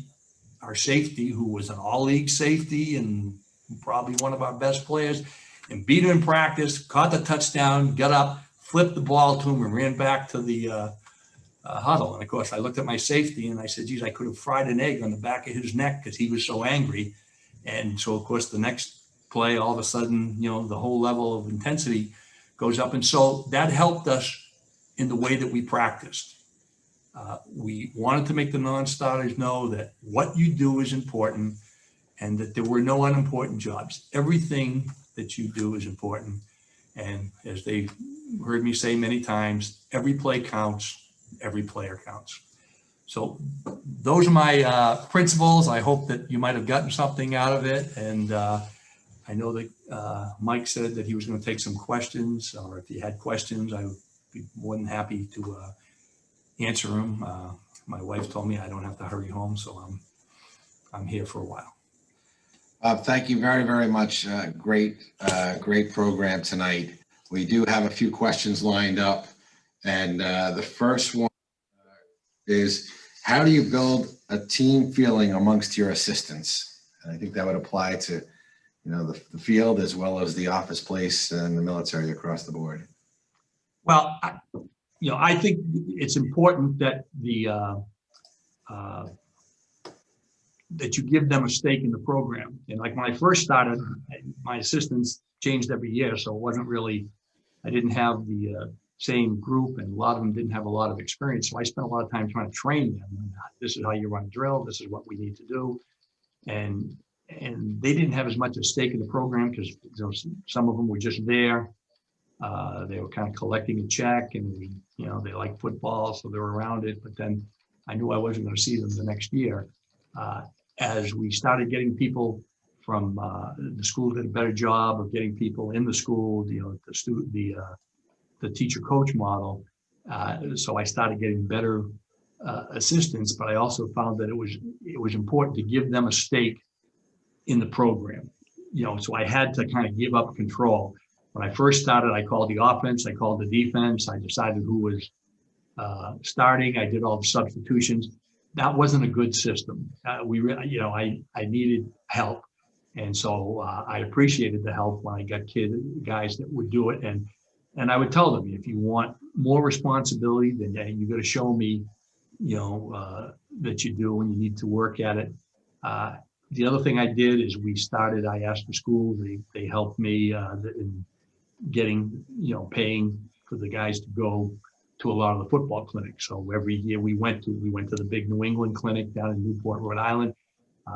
our safety, who was an all-league safety and probably one of our best players, and beat him in practice, caught the touchdown, got up, flipped the ball to him, and ran back to the huddle. And of course, I looked at my safety and I said, geez, I could have fried an egg on the back of his neck because he was so angry. And so, of course, the next play, all of a sudden, the whole level of intensity goes up. And so that helped us in the way that we practiced. We wanted to make the non-starters know that what you do is important and that there were no unimportant jobs. Everything that you do is important. And as they've heard me say many times, every play counts, every player counts. So those are my principles. I hope that you might have gotten something out of it. And I know that Mike said that he was going to take some questions, or if you had questions, I would be more than happy to answer them. My wife told me I don't have to hurry home, so I'm here for a while. Thank you very, very much. Great program tonight. We do have a few questions lined up. And the first one is, how do you build a team feeling amongst your assistants? And I think that would apply to, the field as well as the office place and the military across the board. Well, I think it's important that that you give them a stake in the program. And like when I first started, my assistants changed every year, so it wasn't really, I didn't have the same group, and a lot of them didn't have a lot of experience. So I spent a lot of time trying to train them. This is how you run a drill. This is what we need to do. And they didn't have as much a stake in the program because some of them were just there. They were kind of collecting a check, and they liked football, so they were around it. But then I knew I wasn't going to see them the next year. As we started getting people from the school, did a better job of getting people in the school, the teacher coach model. So I started getting better assistants, but I also found that it was important to give them a stake in the program. So I had to kind of give up control. When I first started, I called the offense, I called the defense, I decided who was starting, I did all the substitutions. That wasn't a good system. I needed help. And so I appreciated the help when I got guys that would do it. And I would tell them, if you want more responsibility, then you got to show me, that you do, and you need to work at it. The other thing I did is I asked the school, they helped me in getting, paying for the guys to go to a lot of the football clinics. So every year we went to the big New England clinic down in Newport, Rhode Island.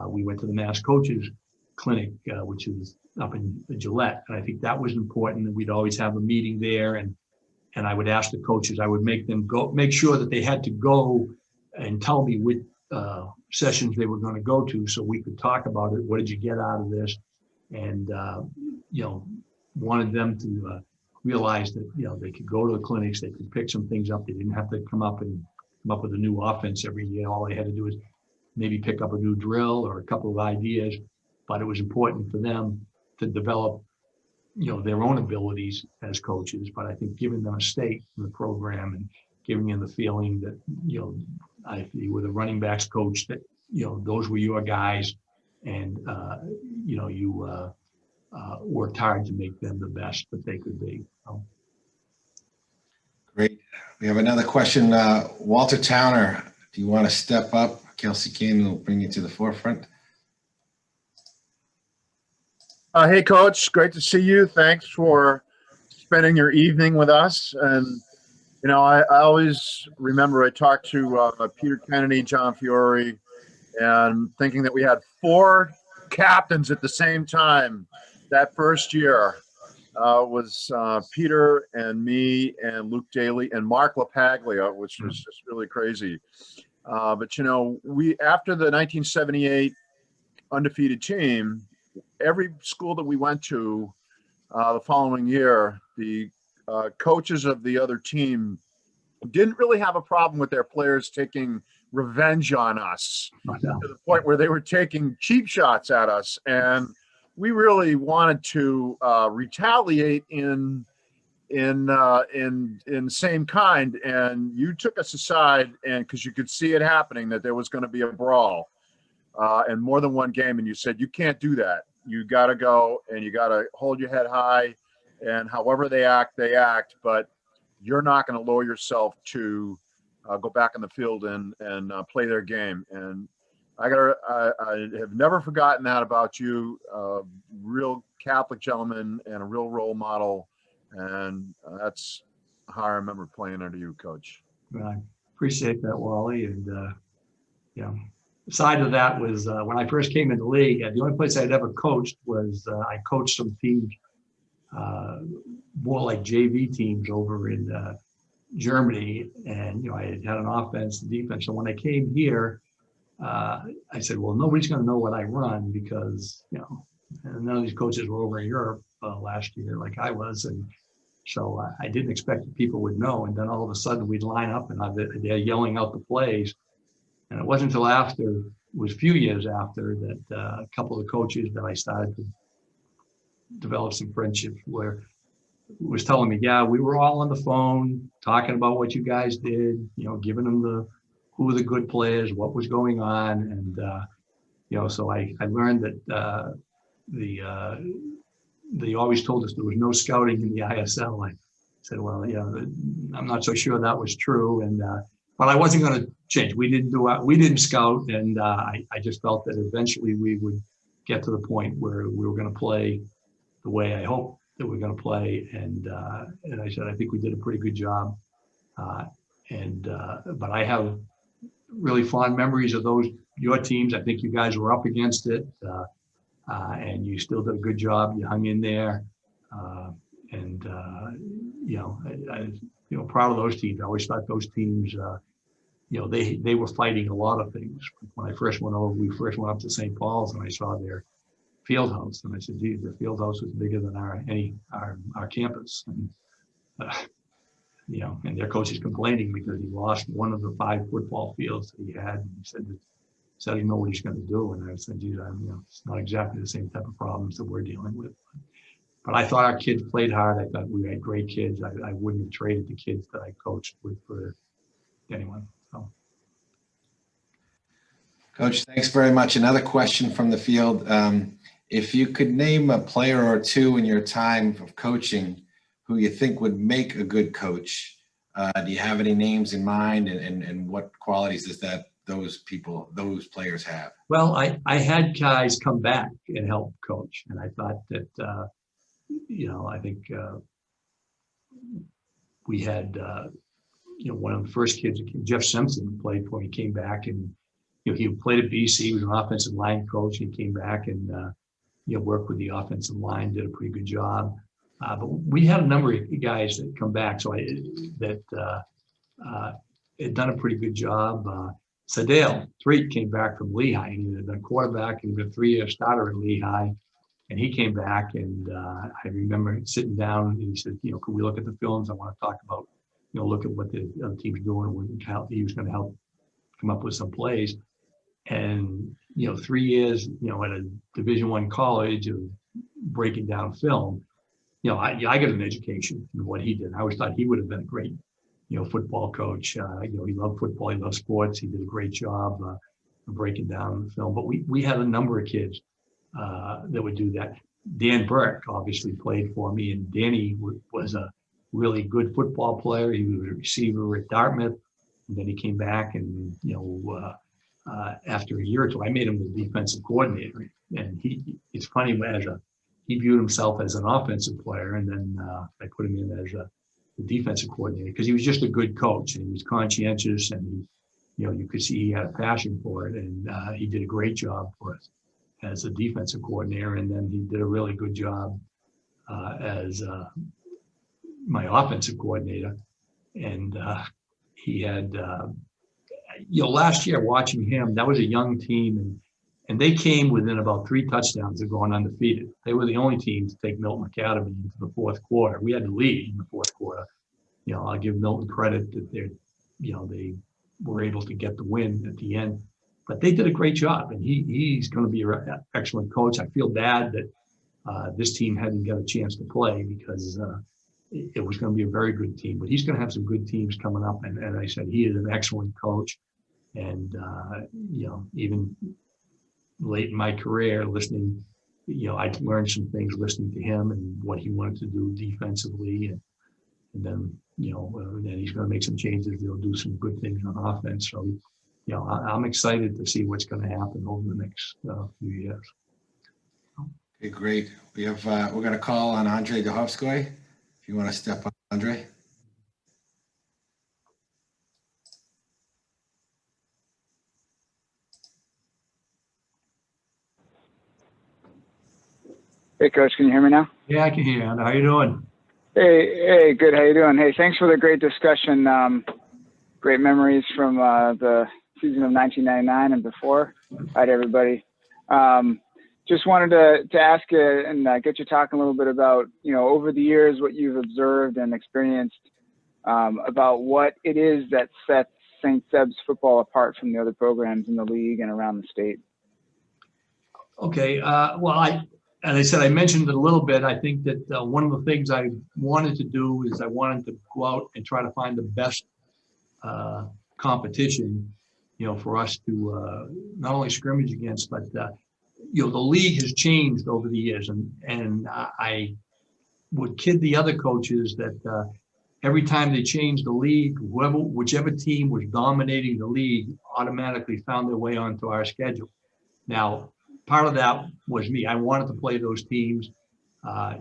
We went to the Mass Coaches Clinic, which is up in Gillette. And I think that was important, that we'd always have a meeting there. And I would ask the coaches, I would make sure that they had to go and tell me which sessions they were going to go to, so we could talk about it. What did you get out of this? And, wanted them to realize that, they could go to the clinics, they could pick some things up. They didn't have to come up with a new offense every year. All they had to do is maybe pick up a new drill or a couple of ideas, but it was important for them to develop, their own abilities as coaches. But I think giving them a stake in the program and giving them the feeling that, if you were the running backs coach, that, those were your guys, and, you worked hard to make them the best that they could be. Great. We have another question. Walter Towner, do you want to step up? Kelsey Kane will bring you to the forefront. Hey, Coach. Great to see you. Thanks for spending your evening with us. And, I always remember I talked to Peter Kennedy, John Fiore, and thinking that we had 4 captains at the same time that first year. Was Peter and me and Luke Daly and Mark LaPaglia, which was just really crazy. But, we, after the 1978 undefeated team, every school that we went to the following year, the coaches of the other team didn't really have a problem with their players taking revenge on us, to the point where they were taking cheap shots at us. And we really wanted to retaliate in the same kind. And you took us aside, and because you could see it happening, that there was going to be a brawl and more than one game. And you said, you can't do that. You got to go, and you got to hold your head high, and however they act, but you're not going to lower yourself to go back in the field and play their game. And I have never forgotten that about you. Real Catholic gentleman and a real role model. And that's how I remember playing under you, Coach. I appreciate that, Wally. And, aside of that was when I first came in the league, the only place I'd ever coached was I coached some teams, more like JV teams over in Germany, and I had an offense and defense. So when I came here, I said, well, nobody's going to know what I run because and none of these coaches were over in Europe last year like I was, and so I didn't expect that people would know. And then all of a sudden we'd line up and they're yelling out the plays. And it wasn't until it was a few years after that a couple of coaches that I started to develop some friendships where was telling me, yeah, we were all on the phone talking about what you guys did, giving them who were the good players, what was going on. And, so I learned that they always told us there was no scouting in the ISL. I said, well, I'm not so sure that was true. And, but I wasn't going to change. We didn't scout. And I just felt that eventually we would get to the point where we were going to play the way I hoped that we're going to play. And I said, I think we did a pretty good job. But I have really fond memories of your teams. I think you guys were up against it. And you still did a good job. You hung in there. Proud of those teams. I always thought those teams, they were fighting a lot of things. When I first went over, we first went up to St. Paul's and I saw their field house. And I said, geez, the field house was bigger than our campus. And, and their coach is complaining because he lost one of the 5 football fields that he had. And he said, I don't know what he's going to do. And I said, geez, it's not exactly the same type of problems that we're dealing with. But I thought our kids played hard. I thought we had great kids. I wouldn't have traded the kids that I coached with for anyone. So. Coach, thanks very much. Another question from the field. If you could name a player or two in your time of coaching who you think would make a good coach, do you have any names in mind, and what qualities does those players have? Well, I had guys come back and help coach, and I thought that I think we had one of the first kids, Jeff Simpson, played for me. He came back and he played at BC. He was an offensive line coach. He came back and worked with the offensive line, did a pretty good job. But we had a number of guys that come back, so had done a pretty good job. Sadale Threet came back from Lehigh, and he had been a quarterback and a 3-year starter at Lehigh. And he came back, and I remember sitting down, and he said, could we look at the films? I want to talk about, look at what the other team's doing, and he was going to help come up with some plays. And 3 years, at a Division I college of breaking down film, I got an education in what he did. I always thought he would have been a great, football coach. He loved football, he loved sports. He did a great job of breaking down the film. But we had a number of kids that would do that. Dan Burke obviously played for me, and Danny was a really good football player. He was a receiver at Dartmouth, and then he came back, and after a year or two, I made him the defensive coordinator. And it's funny, he viewed himself as an offensive player, and then I put him in as the defensive coordinator because he was just a good coach, and he was conscientious, and you could see he had a passion for it, and he did a great job for us as a defensive coordinator. And then he did a really good job as my offensive coordinator. And he had, last year watching him, that was a young team, and they came within about 3 touchdowns of going undefeated. They were the only team to take Milton Academy into the 4th quarter. We had to lead in the 4th quarter. I'll give Milton credit that they were able to get the win at the end. But they did a great job, and he's going to be an excellent coach. I feel bad that this team hadn't got a chance to play because it was going to be a very good team. But he's going to have some good teams coming up, and I said he is an excellent coach. And even late in my career, listening, I learned some things listening to him and what he wanted to do defensively, and then then he's going to make some changes. He'll do some good things on offense. So. I'm excited to see what's going to happen over the next few years. Okay, great. We're going to call on Andre Duhovskoy. If you want to step up, Andre. Hey, Coach, can you hear me now? Yeah, I can hear you. How you doing? Hey, good. How you doing? Hey, thanks for the great discussion. Great memories from the season of 1999 and before. Hi to everybody. Just wanted to ask you and get you talking a little bit about, over the years, what you've observed and experienced about what it is that sets St. Seb's football apart from the other programs in the league and around the state. Okay. Well, as I said, I mentioned it a little bit. I think that one of the things I wanted to do is I wanted to go out and try to find the best competition, for us to not only scrimmage against, but the league has changed over the years, and I would kid the other coaches that every time they changed the league, whichever team was dominating the league automatically found their way onto our schedule. Now, part of that was me. I wanted to play those teams.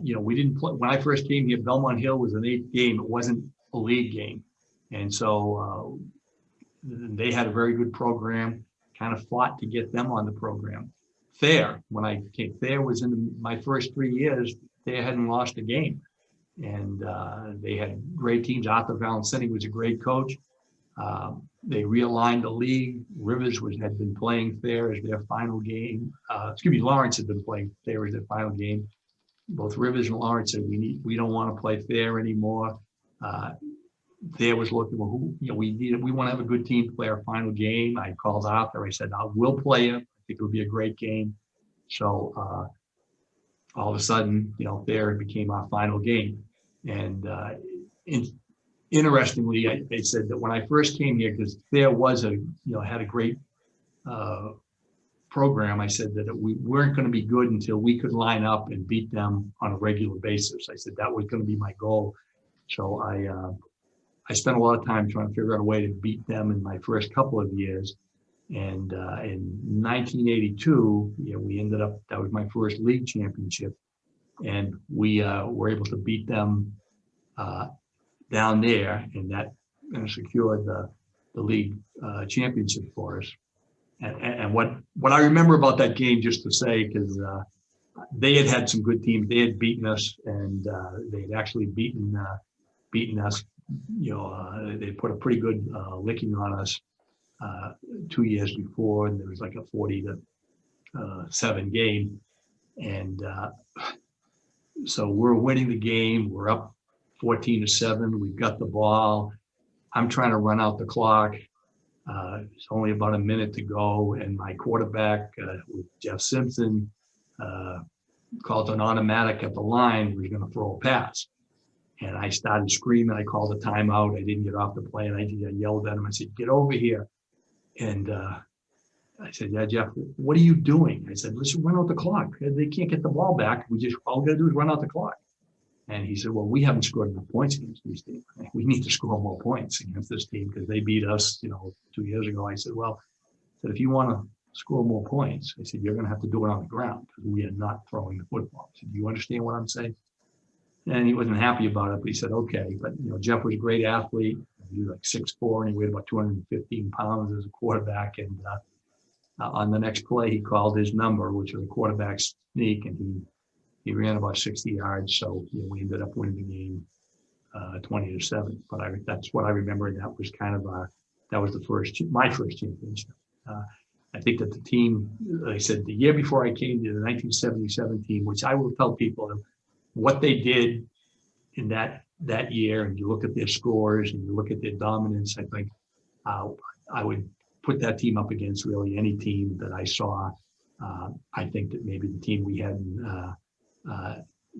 We didn't play when I first came here. Belmont Hill was an 8th game. It wasn't a league game, and so they had a very good program. Kind of fought to get them on the program. Thayer, when I came, Thayer was in my first 3 years. Thayer hadn't lost a game, and they had great teams. Arthur Valancini was a great coach. They realigned the league. Rivers had been playing Thayer as their final game. Lawrence had been playing Thayer as their final game. Both Rivers and Lawrence said we don't want to play Thayer anymore. Thayer was looking, we want to have a good team to play our final game. I called Arthur. I said, we'll play it. I think it'll be a great game. So all of a sudden, Thayer became our final game. And interestingly, they said that when I first came here, because there was had a great program, I said that we weren't going to be good until we could line up and beat them on a regular basis. I said that was going to be my goal. So I spent a lot of time trying to figure out a way to beat them in my first couple of years. And in 1982, we ended up, that was my first league championship. And we were able to beat them down there, and that secured the league championship for us. And what I remember about that game, just to say, because they had some good teams. They had beaten us, and they had actually beaten us. They put a pretty good licking on us 2 years before, and there was like a 40-7 game, and so we're winning the game. We're up 14-7. We've got the ball. I'm trying to run out the clock. It's only about a minute to go, and my quarterback, with Jeff Simpson, called an automatic at the line. We're going to throw a pass. And I started screaming. I called a timeout. I didn't get off the plane. I yelled at him. I said, "Get over here." And I said, "Yeah, Jeff, what are you doing?" I said, "Let's run out the clock. They can't get the ball back. All we got to do is run out the clock." And he said, "Well, we haven't scored enough points against these teams. We need to score more points against this team because they beat us, 2 years ago." I said, "Well," if you want to score more points, I said, "you're going to have to do it on the ground because we are not throwing the football." I said, "Do you understand what I'm saying?" And he wasn't happy about it, but he said, "Okay." But, Jeff was a great athlete. He was like 6'4", and he weighed about 215 pounds as a quarterback. And on the next play, he called his number, which was a quarterback sneak, and he ran about 60 yards. So we ended up winning the game 20-7. But that's what I remember. And that was kind of my first championship. I think that the team, like I said, the year before I came to the 1977 team, which I will tell people what they did in that year, and you look at their scores and you look at their dominance, I think I would put that team up against really any team that I saw. I think that maybe the team we had in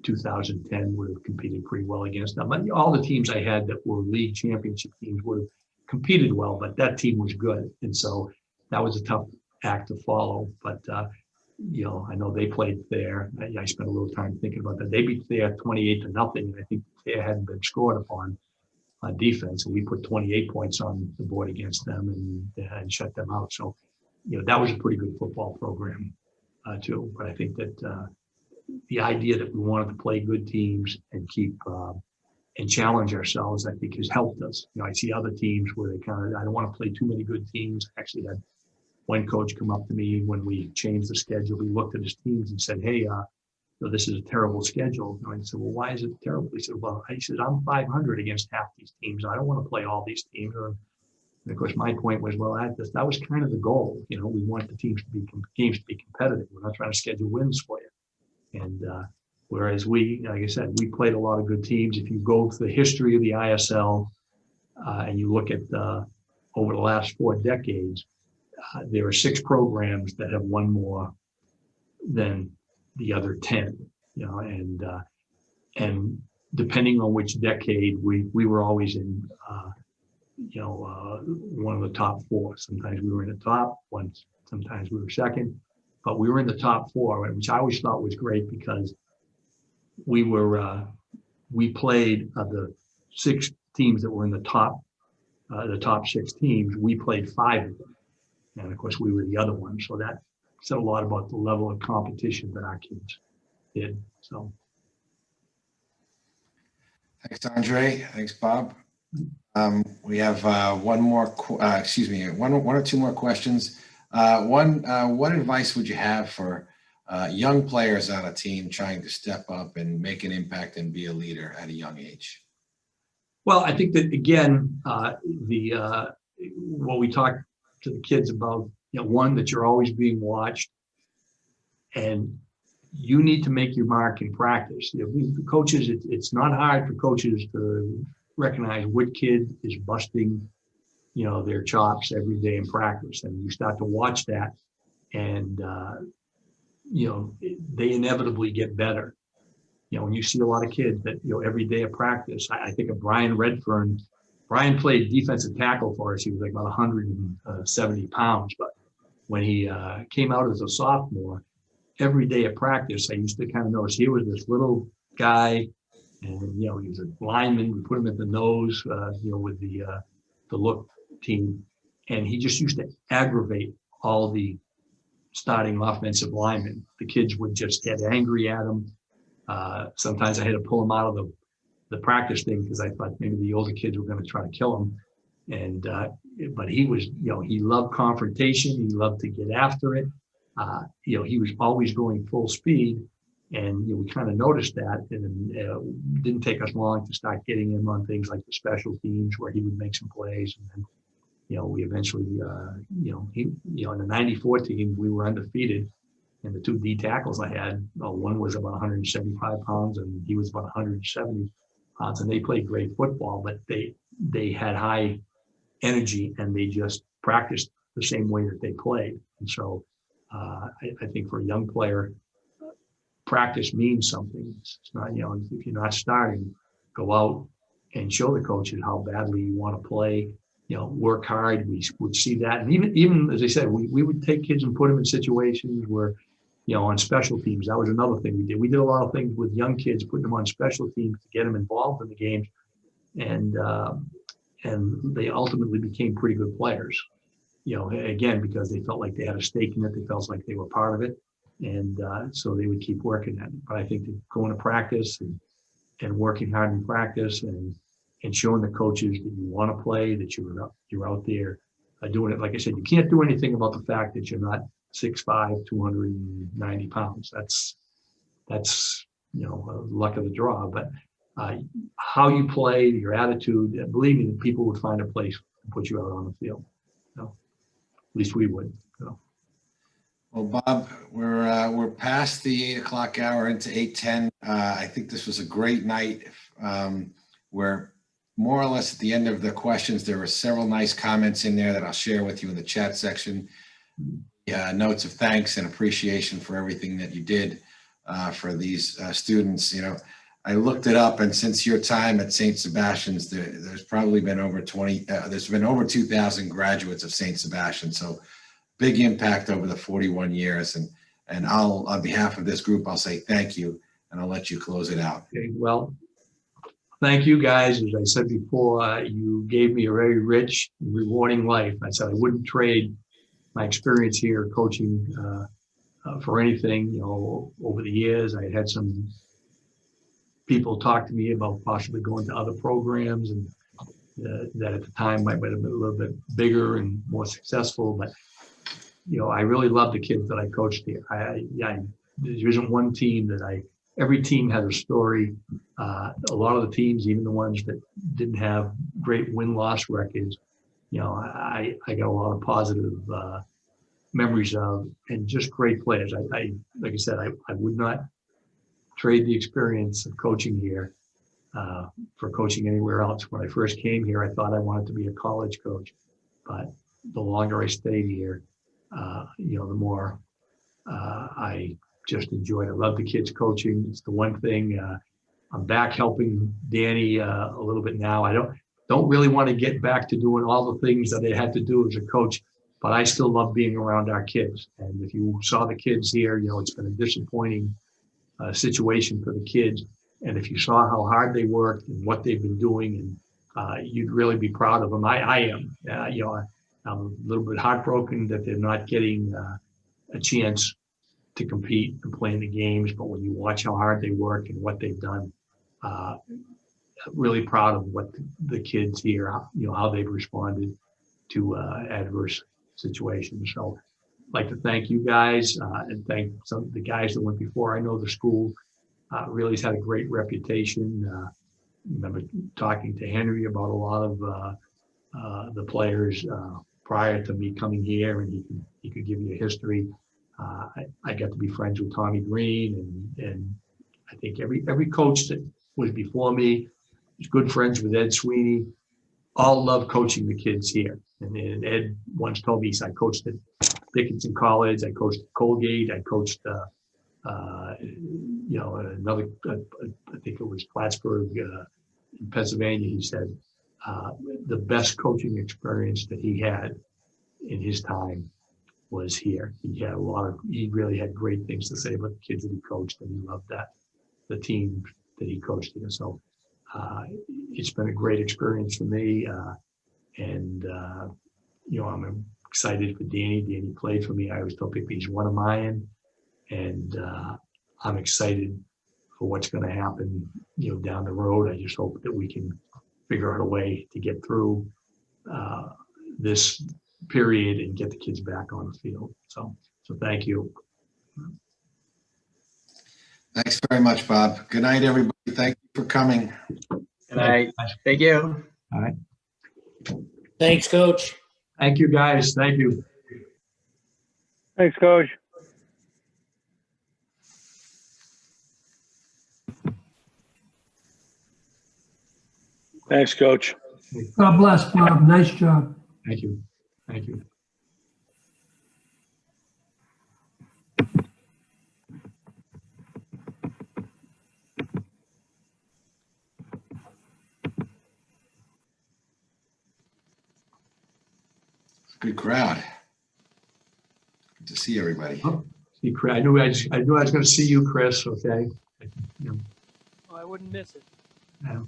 2010 would have competed pretty well against them. But all the teams I had that were league championship teams would have competed well, but that team was good. And so that was a tough act to follow. But I know they played Thayer. I spent a little time thinking about that. They beat Thayer 28-0, and I think Thayer hadn't been scored upon on defense, and we put 28 points on the board against them and shut them out. So, that was a pretty good football program too. But I think that the idea that we wanted to play good teams and keep and challenge ourselves, I think, has helped us. I see other teams where they I don't want to play too many good teams. I actually had one coach come up to me when we changed the schedule. We looked at his teams and said, "Hey, this is a terrible schedule. And I said, well, why is it terrible? He said, well, I'm 500 against half these teams. I don't want to play all these teams. And of course, my point was, well, that was kind of the goal. You know, we want the games to be competitive. We're not trying to schedule wins for you. And whereas like I said, we played a lot of good teams. If you go to the history of the ISL and you look at over the last 4 decades, there are 6 programs that have won more than the other 10. You know, and depending on which decade, we were always in. One of the top 4. Sometimes we were in the top, sometimes we were second, but we were in the top 4, which I always thought was great because we played the 6 teams that were in the top 6 teams. We played 5 of them, and of course we were the other one. So that said a lot about the level of competition that our kids did. So, Thanks, Andre. Thanks, Bob. We have one or two more questions. What advice would you have for young players on a team trying to step up and make an impact and be a leader at a young age? Well, I think that again, what we talk to the kids about, one, that you're always being watched, and you need to make your mark in practice. Coaches, it's not hard for coaches to recognize what kid is busting, their chops every day in practice, and you start to watch that, and they inevitably get better. When you see a lot of kids that every day of practice, I think of Brian Redfern. Brian played defensive tackle for us. He was like about 170 pounds, but when he came out as a sophomore, every day of practice, I used to kind of notice he was this little guy. And, he was a lineman. We put him at the nose, with the look team. And he just used to aggravate all the starting offensive linemen. The kids would just get angry at him. Sometimes I had to pull him out of the practice thing because I thought maybe the older kids were going to try to kill him. And, but he was, he loved confrontation. He loved to get after it. He was always going full speed. And we kind of noticed that, and it didn't take us long to start getting him on things like the special teams where he would make some plays. And then, we eventually, in the '94 team, we were undefeated. And the 2 D tackles I had, one was about 175 pounds, and he was about 170 pounds. And they played great football, but they had high energy, and they just practiced the same way that they played. And so I think for a young player, practice means something. It's not, if you're not starting, go out and show the coaches how badly you want to play, work hard. We would see that. And even as I said, we would take kids and put them in situations where, on special teams, that was another thing we did. We did a lot of things with young kids, putting them on special teams to get them involved in the games. And they ultimately became pretty good players, again, because they felt like they had a stake in it. They felt like they were part of it. And so they would keep working at it. But I think that going to practice and working hard in practice and showing the coaches that you want to play, that you're out there doing it. Like I said, you can't do anything about the fact that you're not 6'5", 290 pounds. That's luck of the draw. But how you play, your attitude, believe me, people would find a place to put you out on the field. At least we would. Well, Bob, we're past the 8 o'clock hour into 8:10. I think this was a great night where more or less at the end of the questions, there were several nice comments in there that I'll share with you in the chat section. Notes of thanks and appreciation for everything that you did for these students. I looked it up, and since your time at St. Sebastian's, there's probably been over 2,000 graduates of St. Sebastian. So big impact over the 41 years. And I'll, on behalf of this group, I'll say thank you, and I'll let you close it out. Okay, well, thank you guys. As I said before, you gave me a very rich, rewarding life. I said I wouldn't trade my experience here coaching for anything. Over the years, I had some people talk to me about possibly going to other programs, and that at the time might have been a little bit bigger and more successful. But I really love the kids that I coached here. there isn't one team that every team has a story. A lot of the teams, even the ones that didn't have great win-loss records, I got a lot of positive memories of, and just great players. I like I said, I would not trade the experience of coaching here for coaching anywhere else. When I first came here, I thought I wanted to be a college coach, but the longer I stayed here, the more I just enjoyed it. I love the kids coaching. It's the one thing. I'm back helping Danny a little bit now. I don't really want to get back to doing all the things that I had to do as a coach, but I still love being around our kids. And if you saw the kids here, it's been a disappointing situation for the kids. And if you saw how hard they worked and what they've been doing, and you'd really be proud of them. I am. I'm a little bit heartbroken that they're not getting a chance to compete and play in the games. But when you watch how hard they work and what they've done, really proud of what the kids here, how they've responded to adverse situations. So I'd like to thank you guys and thank some of the guys that went before. I know the school really has had a great reputation. Remember talking to Henry about a lot of the players prior to me coming here, and he could give you a history. I got to be friends with Tommy Green, and I think every coach that was before me was good friends with Ed Sweeney. All love coaching the kids here. And Ed once told me, I coached at Dickinson College, I coached at Colgate, I coached another, I think it was Plattsburgh in Pennsylvania. He said the best coaching experience that he had in his time was here. He really had great things to say about the kids that he coached, and he loved the team that he coached here. So it's been a great experience for me. I'm excited for Danny. Danny played for me. I always tell people he's one of mine. And I'm excited for what's going to happen, down the road. I just hope that we can figure out a way to get through this period and get the kids back on the field. So thank you. Thanks very much, Bob. Good night, everybody. Thank you for coming. Good night. Thank you. All right. Thanks, Coach. Thank you, guys. Thank you. Thanks, Coach. Thanks, Coach. God bless, Bob. Nice job. Thank you. Thank you. Good crowd. Good to see everybody. Oh, see, Chris, I knew I was going to see you, Chris. Okay. I wouldn't miss it. Yeah.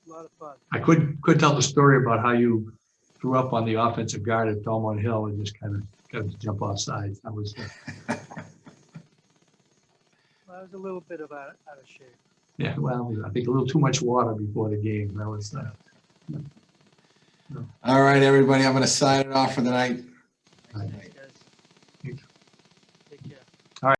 A lot of fun. I could tell the story about how you threw up on the offensive guard at Belmont Hill and just kind of got to jump off sides. That was. I was a little bit out of shape. Yeah, well, I think a little too much water before the game. That was. All right, everybody. I'm going to sign it off for the night.